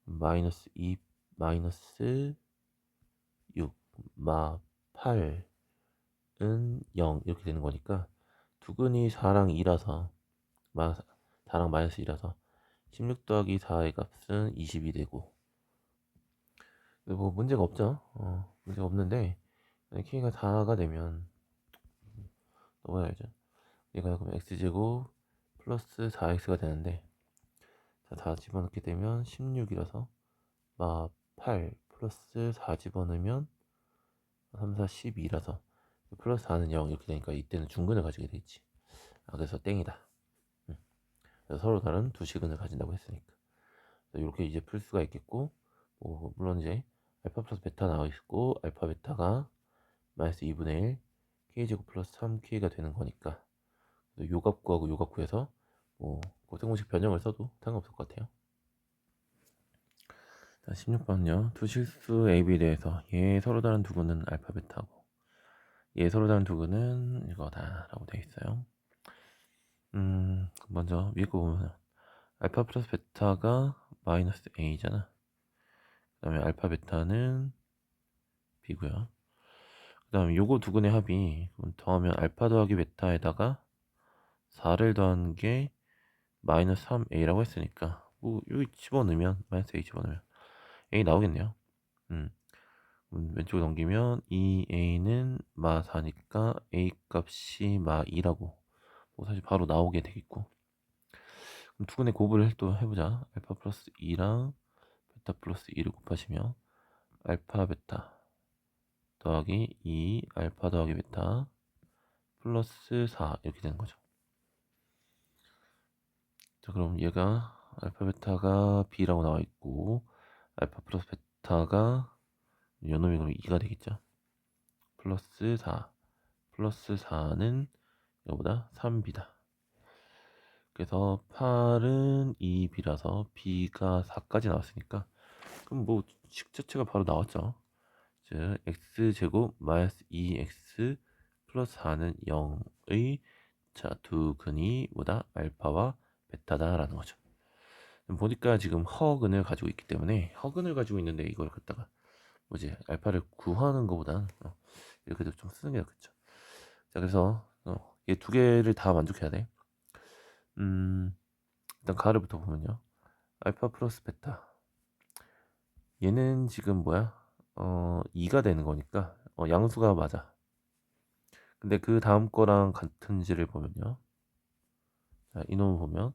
마이너스 2 마이너스 6 마 8은 0 이렇게 되는 거니까 두근이 4랑 2라서 4랑 마이너스 2라서 16 더하기 4의 값은 20이 되고 뭐 문제가 없죠. 문제가 없는데 K가 4가 되면 넣어야죠. 얘가 그럼 X제곱 플러스 4X가 되는데 자, 다 집어넣게 되면 16이라서 마 8 플러스 4 집어넣으면 3, 4, 12라서 플러스 4는 0 이렇게 되니까 이때는 중근을 가지게 되지. 그래서 땡이다. 그래서 서로 다른 두 시근을 가진다고 했으니까 이렇게 이제 풀 수가 있겠고 물론 이제 알파 플러스 베타 나와 있고 알파 베타가 마이너스 2분의 1 K제곱 플러스 3K가 되는 거니까 요값 구하고 요값 구해서 고생공식 변형을 써도 상관없을 것 같아요. 자, 16번요. 두 실수 AB에 대해서 얘 서로 다른 두 근은 알파 베타고 예서로 다른 두근은 이거다라고 되어 있어요. 먼저 위에 거 보면 알파 플러스 베타가 마이너스 a잖아. 그 다음에 알파 베타는 b고요. 그 다음에 요거 두근의 합이 더하면 알파 더하기 베타에다가 4를 더한 게 마이너스 3a라고 했으니까 뭐 여기 집어넣으면 마이너스 a 집어넣으면 a 나오겠네요. 왼쪽으로 넘기면 2a는 마 4니까 a 값이 마 2라고 뭐 사실 바로 나오게 되겠고, 그럼 두근의 곱을 또 해보자. 알파 플러스 2랑 베타 플러스 2를 곱하시면 알파 베타 더하기 2 알파 더하기 베타 플러스 4 이렇게 되는 거죠. 자, 그럼 얘가 알파 베타가 b라고 나와 있고 알파 플러스 베타가 요놈이 그럼 2가 되겠죠. 플러스 4 플러스 4는 이거보다 3b다. 그래서 8은 2b라서 b가 4까지 나왔으니까 그럼 뭐 식 자체가 바로 나왔죠. 즉 x제곱 마이너스 2x 플러스 4는 0의 자 두근이 뭐다? 알파와 베타다라는 거죠. 보니까 지금 허근을 가지고 있기 때문에 허근을 가지고 있는데 이걸 갖다가 뭐지 알파를 구하는 것보단 이렇게도 좀 쓰는 게 낫겠죠. 자, 그래서 얘 두 개를 다 만족해야 돼. 일단 가르부터 보면요. 알파 플러스 베타. 얘는 지금 뭐야? 2가 되는 거니까 양수가 맞아. 근데 그 다음 거랑 같은지를 보면요. 자, 이놈을 보면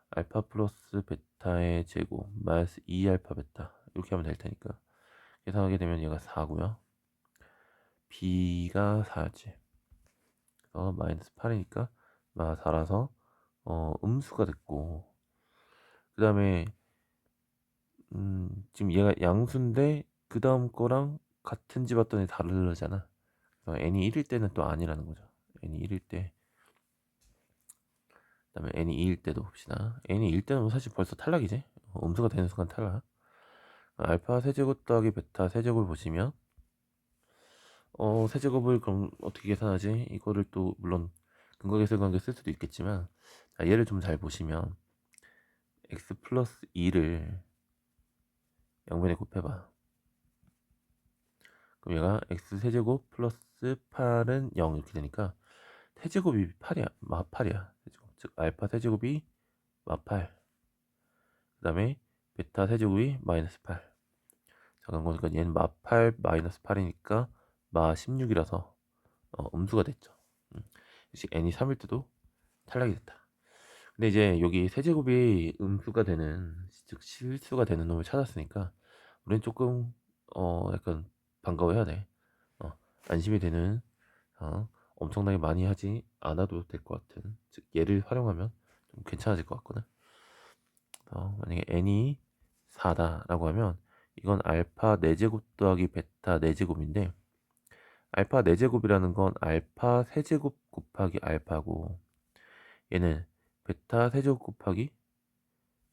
알파 플러스 베타의 제곱 마이너스 2 알파 베타 이렇게 하면 될 테니까 계산하게 되면 얘가 4고요. b가 4지. 마이너스 8이니까 마 4라서 음수가 됐고, 그 다음에 지금 얘가 양수인데 그 다음 거랑 같은지 봤더니 다르잖아. n이 1일 때는 또 아니라는 거죠. n이 1일 때, 그 다음에 n이 2일 때도 봅시다. n이 1일 때는 뭐 사실 벌써 탈락이지. 음수가 되는 순간 탈락. 알파 세제곱 더하기 베타 세제곱을 보시면 세제곱을 그럼 어떻게 계산하지? 이거를 또 물론 근거계수 관계 쓸 수도 있겠지만, 자, 얘를 좀 잘 보시면 x 플러스 2를 양변에 곱해봐. 그럼 얘가 x 세제곱 플러스 8은 0 이렇게 되니까 세제곱이 8이야. 마 8이야. 즉 알파 세제곱이 마 8. 그 다음에 베타 세제곱이 마이너스 8. 잠깐 보니까 얘는 마 8 마이너스 8이니까 마 16이라서 음수가 됐죠. 역시 n이 3일 때도 탈락이 됐다. 근데 이제 여기 세제곱이 음수가 되는, 즉 실수가 되는 놈을 찾았으니까 우리는 조금 약간 반가워해야 돼. 안심이 되는, 엄청나게 많이 하지 않아도 될 것 같은, 즉 얘를 활용하면 좀 괜찮아질 것 같거든. 만약에 n이 4다라고 하면 이건 알파 4제곱 더하기 베타 4제곱인데 알파 4제곱이라는 건 알파 세제곱 곱하기 알파고 얘는 베타 세제곱 곱하기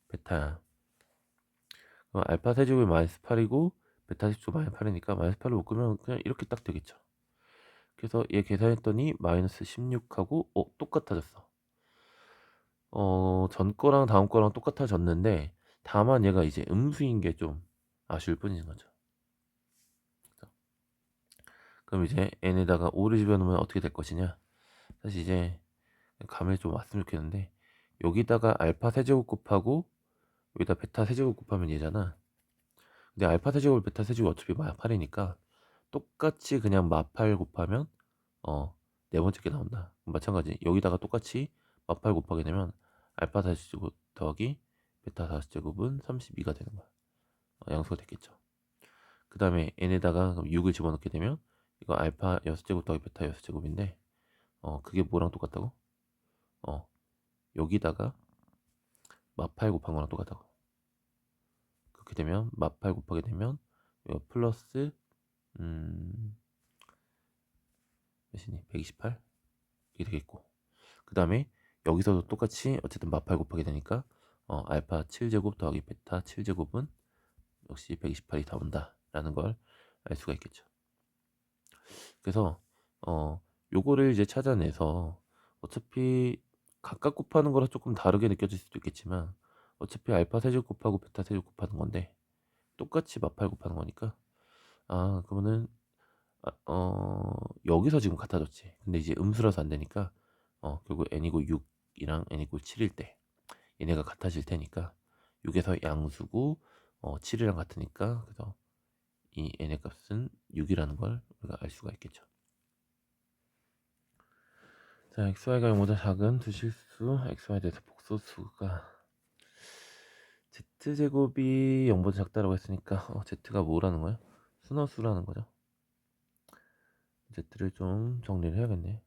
베타야. 그럼 알파 세제곱이 마이너스 8이고 베타 세제곱 마이너스 8이니까 마이너스 8을 묶으면 그냥 이렇게 딱 되겠죠. 그래서 얘 계산했더니 마이너스 16하고 똑같아졌어. 전 거랑 다음 거랑 똑같아졌는데 다만 얘가 이제 음수인 게 좀 아쉬울 뿐인 거죠. 그럼 이제 n에다가 5를 집어넣으면 어떻게 될 것이냐? 사실 이제 감이 좀 왔으면 좋겠는데 여기다가 알파 세제곱 곱하고 여기다 베타 세제곱 곱하면 얘잖아. 근데 알파 세제곱 베타 세제곱 어차피 마8이니까 똑같이 그냥 마8 곱하면 네 번째 게 나온다. 마찬가지 여기다가 똑같이 마8 곱하게 되면 알파 4제곱 더하기 베타 4제곱은 32가 되는 거야. 양수가 됐겠죠. 그 다음에 n에다가 6을 집어넣게 되면 이거 알파 6제곱 더하기 베타 6제곱인데 그게 뭐랑 똑같다고? 여기다가 마8 곱한 거랑 똑같다고. 그렇게 되면 마8 곱하게 되면 이거 플러스 몇이니? 128 이렇게 되겠고, 그 다음에 여기서도 똑같이 어쨌든 마8 곱하게 되니까 알파 7제곱 더하기 베타 7제곱은 역시 128이 나온다 라는 걸 알 수가 있겠죠. 그래서 요거를 이제 찾아내서 어차피 각각 곱하는 거라 조금 다르게 느껴질 수도 있겠지만 어차피 알파 세제곱 곱하고 베타 세제곱 곱하는 건데 똑같이 마팔 곱하는 거니까 그러면은 여기서 지금 같아졌지. 근데 이제 음수라서 안 되니까 결국 n이고 6이랑 n이고 7일 때 얘네가 같아질 테니까 6에서 양수고 7이랑 같으니까 그래서 이 n의 값은 6이라는 걸 우리가 알 수가 있겠죠. 자, xy가 0보다 작은 두 실수 xy에 대해서 복소수가 z제곱이 0보다 작다라고 했으니까 z가 뭐라는 거야? 순허수라는 거죠. z를 좀 정리를 해야겠네.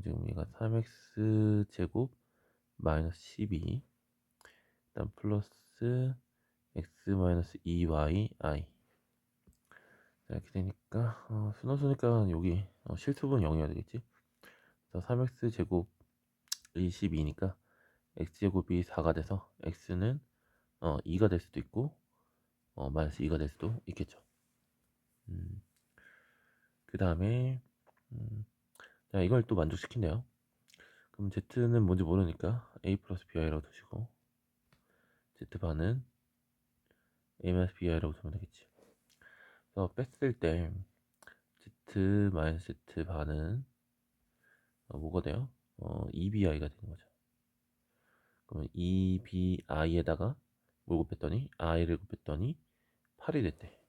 지금 얘가 3x 제곱 마이너스 12 일단 플러스 x 마이너스 2y i 자, 이렇게 되니까 순허수니까 여기 실수분 0이어야 되겠지. 그래서 3x 제곱이 12니까 x 제곱이 4가 돼서 x는 2가 될 수도 있고 마이너스 2가 될 수도 있겠죠. 그 다음에 자, 이걸 또 만족시킨대요. 그럼 z는 뭔지 모르니까 a 플러스 bi라고 두시고 z반은 a 마이너스 bi라고 두면 되겠지. 그래서 뺐을 때 z 마이너스 z반은 뭐가 돼요? 2bi가 되는 거죠. 그러면 2bi에다가 뭘 곱했더니 i를 곱했더니 8이 됐대.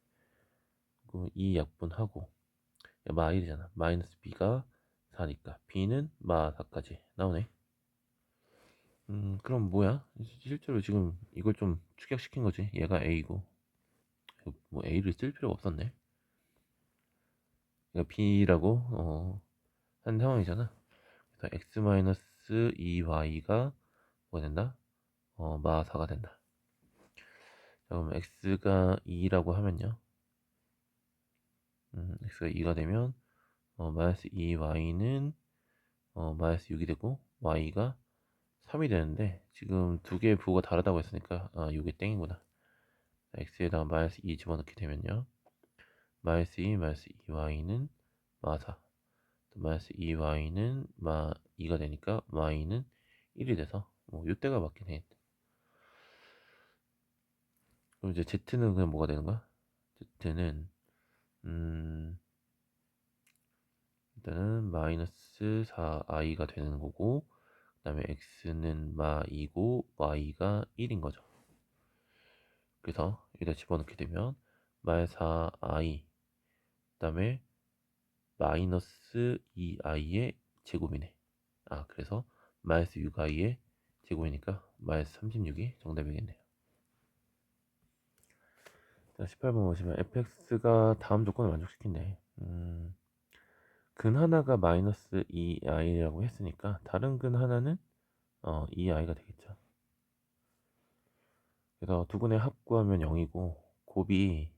그럼 이 약분하고 마일이잖아. 마이너스 b가 4니까 b는 마 4까지 나오네. 그럼 뭐야? 실제로 지금 이걸 좀 축약시킨 거지. 얘가 a고 뭐 a를 쓸 필요가 없었네. 얘가 b라고 한 상황이잖아. 그래서 x 마이너스 2y가 뭐가 된다? 마 4가 된다. 자, 그럼 x가 2라고 하면요. x가 2가 되면 마이너스 2y는 마이너스 6이 되고 y가 3이 되는데 지금 두 개의 부호가 다르다고 했으니까 6이 땡이구나. x에다가 마이너스 2 집어넣게 되면요. 마이너스 2 마이너스 2y는 마 4. 마이너스 2y는 마 2가 되니까 y는 1이 돼서 뭐 요때가 맞긴 해. 그럼 이제 z는 그냥 뭐가 되는 거야? z는 일단은 마이너스 4i가 되는 거고 그 다음에 x는 마 2고 y가 1인 거죠. 그래서 여기다 집어넣게 되면 마이너스 4i 그 다음에 마이너스 2i의 제곱이네. 그래서 마이너스 6i의 제곱이니까 마이너스 36이 정답이겠네요. 자, 18번 보시면 fx가 다음 조건을 만족시킨대. 근 하나가 마이너스 2i라고 했으니까 다른 근 하나는 2i가 되겠죠. 그래서 두 근의 합 구하면 0이고 곱이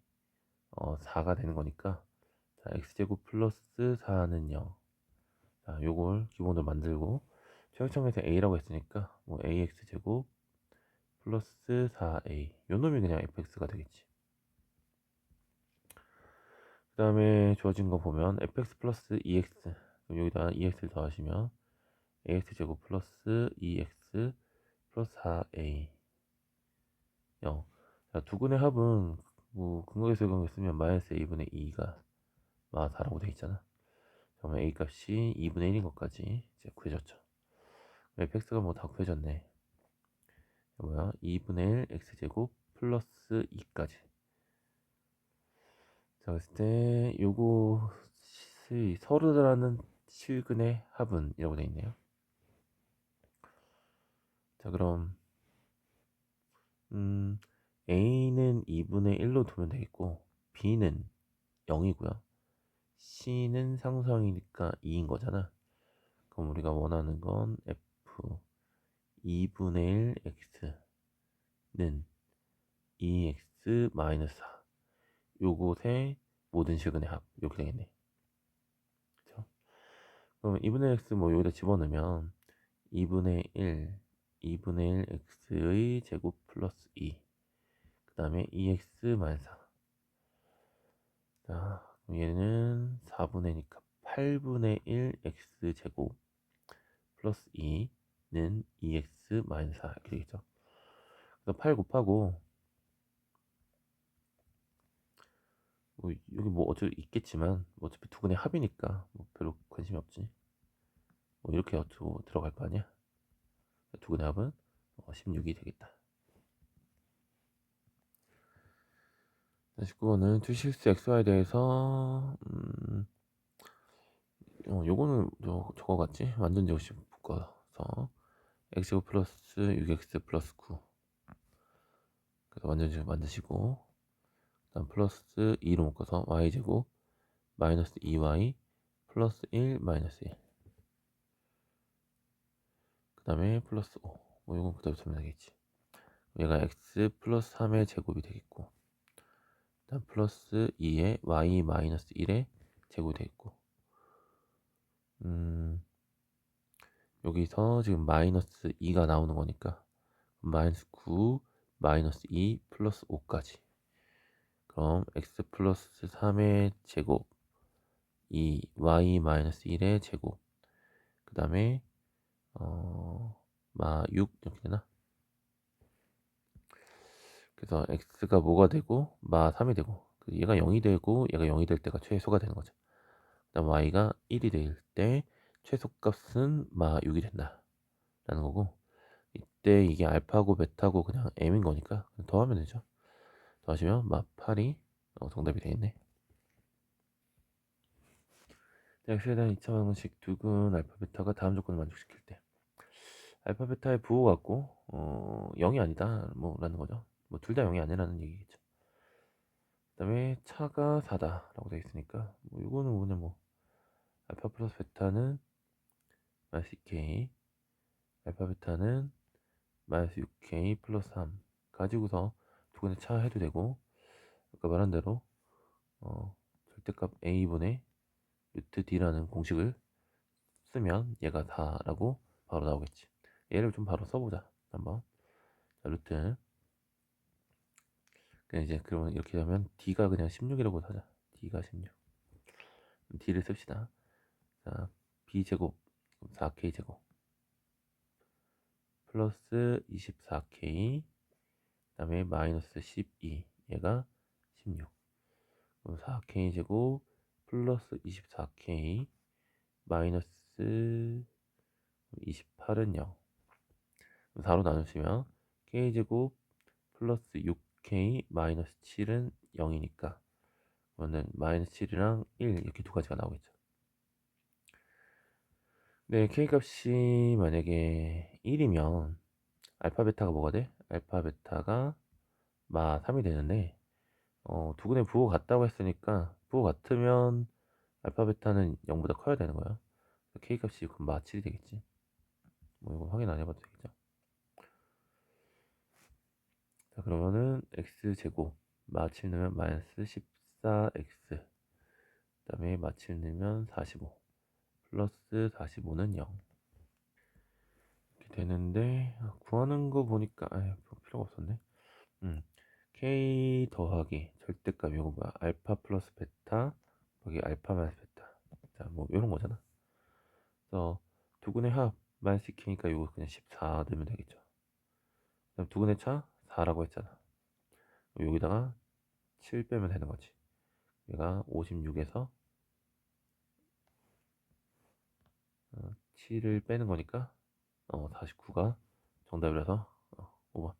4가 되는 거니까 자, x제곱 플러스 4는 0. 자, 요걸 기본으로 만들고 최우점에서 a라고 했으니까 뭐 ax제곱 플러스 4a 요 놈이 그냥 fx가 되겠지. 그 다음에 주어진 거 보면 fx 플러스 2x 그럼 여기다 2x를 더하시면 ax제곱 플러스 2x 플러스 4a 0. 자, 두 근의 합은 뭐 근거계수 경우 쓰면 마이너스 a분의 2가 마 4라고 돼 있잖아. 그러면 a 값이 2분의 1인 것까지 이제 구해졌죠. fx가 뭐 다 구해졌네. 뭐야? 2분의 1 x제곱 플러스 2까지. 자, 그랬을 때 요것이 서로라는 실근의 합은이라고 돼 있네요. 자, 그럼 a는 2분의 1로 두면 되겠고 b는 0이고요. c는 상수항이니까 2인 거잖아. 그럼 우리가 원하는 건 f 2분의 1 x는 2x 마이너스 4 요것의 모든 실근의 합 이렇게 되겠네. 그쵸? 그럼 2분의 x 뭐 여기다 집어넣으면 2분의 1 x의 제곱 플러스 2 그 다음에 2x 마이너스 4. 자, 그럼 얘는 4분의 1이니까 8분의 1 x제곱 플러스 2는 2x 마이너스 4 이렇게 되겠죠. 그래서 8 곱하고 여기 뭐 어차피 있겠지만 뭐 어차피 두근의 합이니까 뭐 별로 관심이 없지. 뭐 이렇게 들어갈 거 아니야. 두근의 합은 16이 되겠다. 19번은 투실수 xy에 대해서 요거는 저거 같지? 완전 제곱식 묶어서 x제곱 플러스 6x 플러스 9. 그래서 완전 제곱 만드시고, 다음 플러스 2로 묶어서 y제곱 마이너스 2y 플러스 1 마이너스 1. 그 다음에 플러스 5. 뭐 이건 그대로 두면 되겠지. 얘가 x 플러스 3의 제곱이 되겠고, 다음 플러스 2에 y 마이너스 1의 제곱이 되겠고, 여기서 지금 마이너스 2가 나오는 거니까 마이너스 9 마이너스 2 플러스 5까지. 그럼 x 플러스 3의 제곱 2 y 마이너스 1의 제곱, 그 다음에 마 6 이렇게 되나? 그래서 x가 뭐가 되고 마 3이 되고, 얘가 0이 되고 얘가 0이 될 때가 최소가 되는 거죠. 그 다음 y가 1이 될 때 최소값은 마 6이 된다 라는 거고, 이때 이게 알파고 베타고 그냥 m인 거니까 더하면 되죠. 더하시면 마 8이 정답이 되겠네. x에 대한 2차 방정식 두근 알파 베타가 다음 조건을 만족시킬 때 알파 베타의 부호 같고 0이 아니다 뭐 라는 거죠. 뭐 둘 다 0이 아니라는 얘기겠죠. 그 다음에 차가 4다 라고 되어 있으니까 뭐 이거는 그냥 뭐 알파 플러스 베타는 마이너스 2k, 알파 베타는 마이너스 6k 플러스 3 가지고서 두근의 차 해도 되고, 아까 말한 대로 절대값 a분의 루트 d라는 공식을 쓰면 얘가 다라고 바로 나오겠지. 얘를 좀 바로 써보자 한번. 자, 루트 그냥 이제 그러면 이렇게 하면 d가 그냥 16이라고 하자. d가 16. d를 씁시다. 자, b제곱 4k 제곱 플러스 24k 그 다음에 마이너스 12 얘가 16. 그럼 4k 제곱 플러스 24k 마이너스 28은 0. 4로 나누시면 k제곱 플러스 6k 마이너스 7은 0이니까 그러면 마이너스 7이랑 1 이렇게 두 가지가 나오겠죠. 네, k값이 만약에 1이면 알파 베타가 뭐가 돼? 알파 베타가 마 3이 되는데 두근의 부호 같다고 했으니까 부호 같으면 알파 베타는 0보다 커야 되는 거야. k값이 그럼 마 7이 되겠지. 뭐 이거 확인 안 해봐도 되겠죠. 자, 그러면은 x제곱 마 7 넣으면 마이너스 14x 그 다음에 마 7 넣으면 45 플러스 45는 0 이렇게 되는데, 구하는 거 보니까 필요가 없었네. k 더하기 절대값 이거 뭐야? 알파 플러스 베타 여기 알파 마이너스 베타. 자, 뭐 이런 거잖아. 그래서 두근의 합 마이너스 k니까 이거 그냥 14 넣으면 되겠죠. 그다음 두근의 차 4라고 했잖아. 여기다가 7 빼면 되는 거지. 얘가 56에서 7을 빼는 거니까 49가 정답이라서 5번.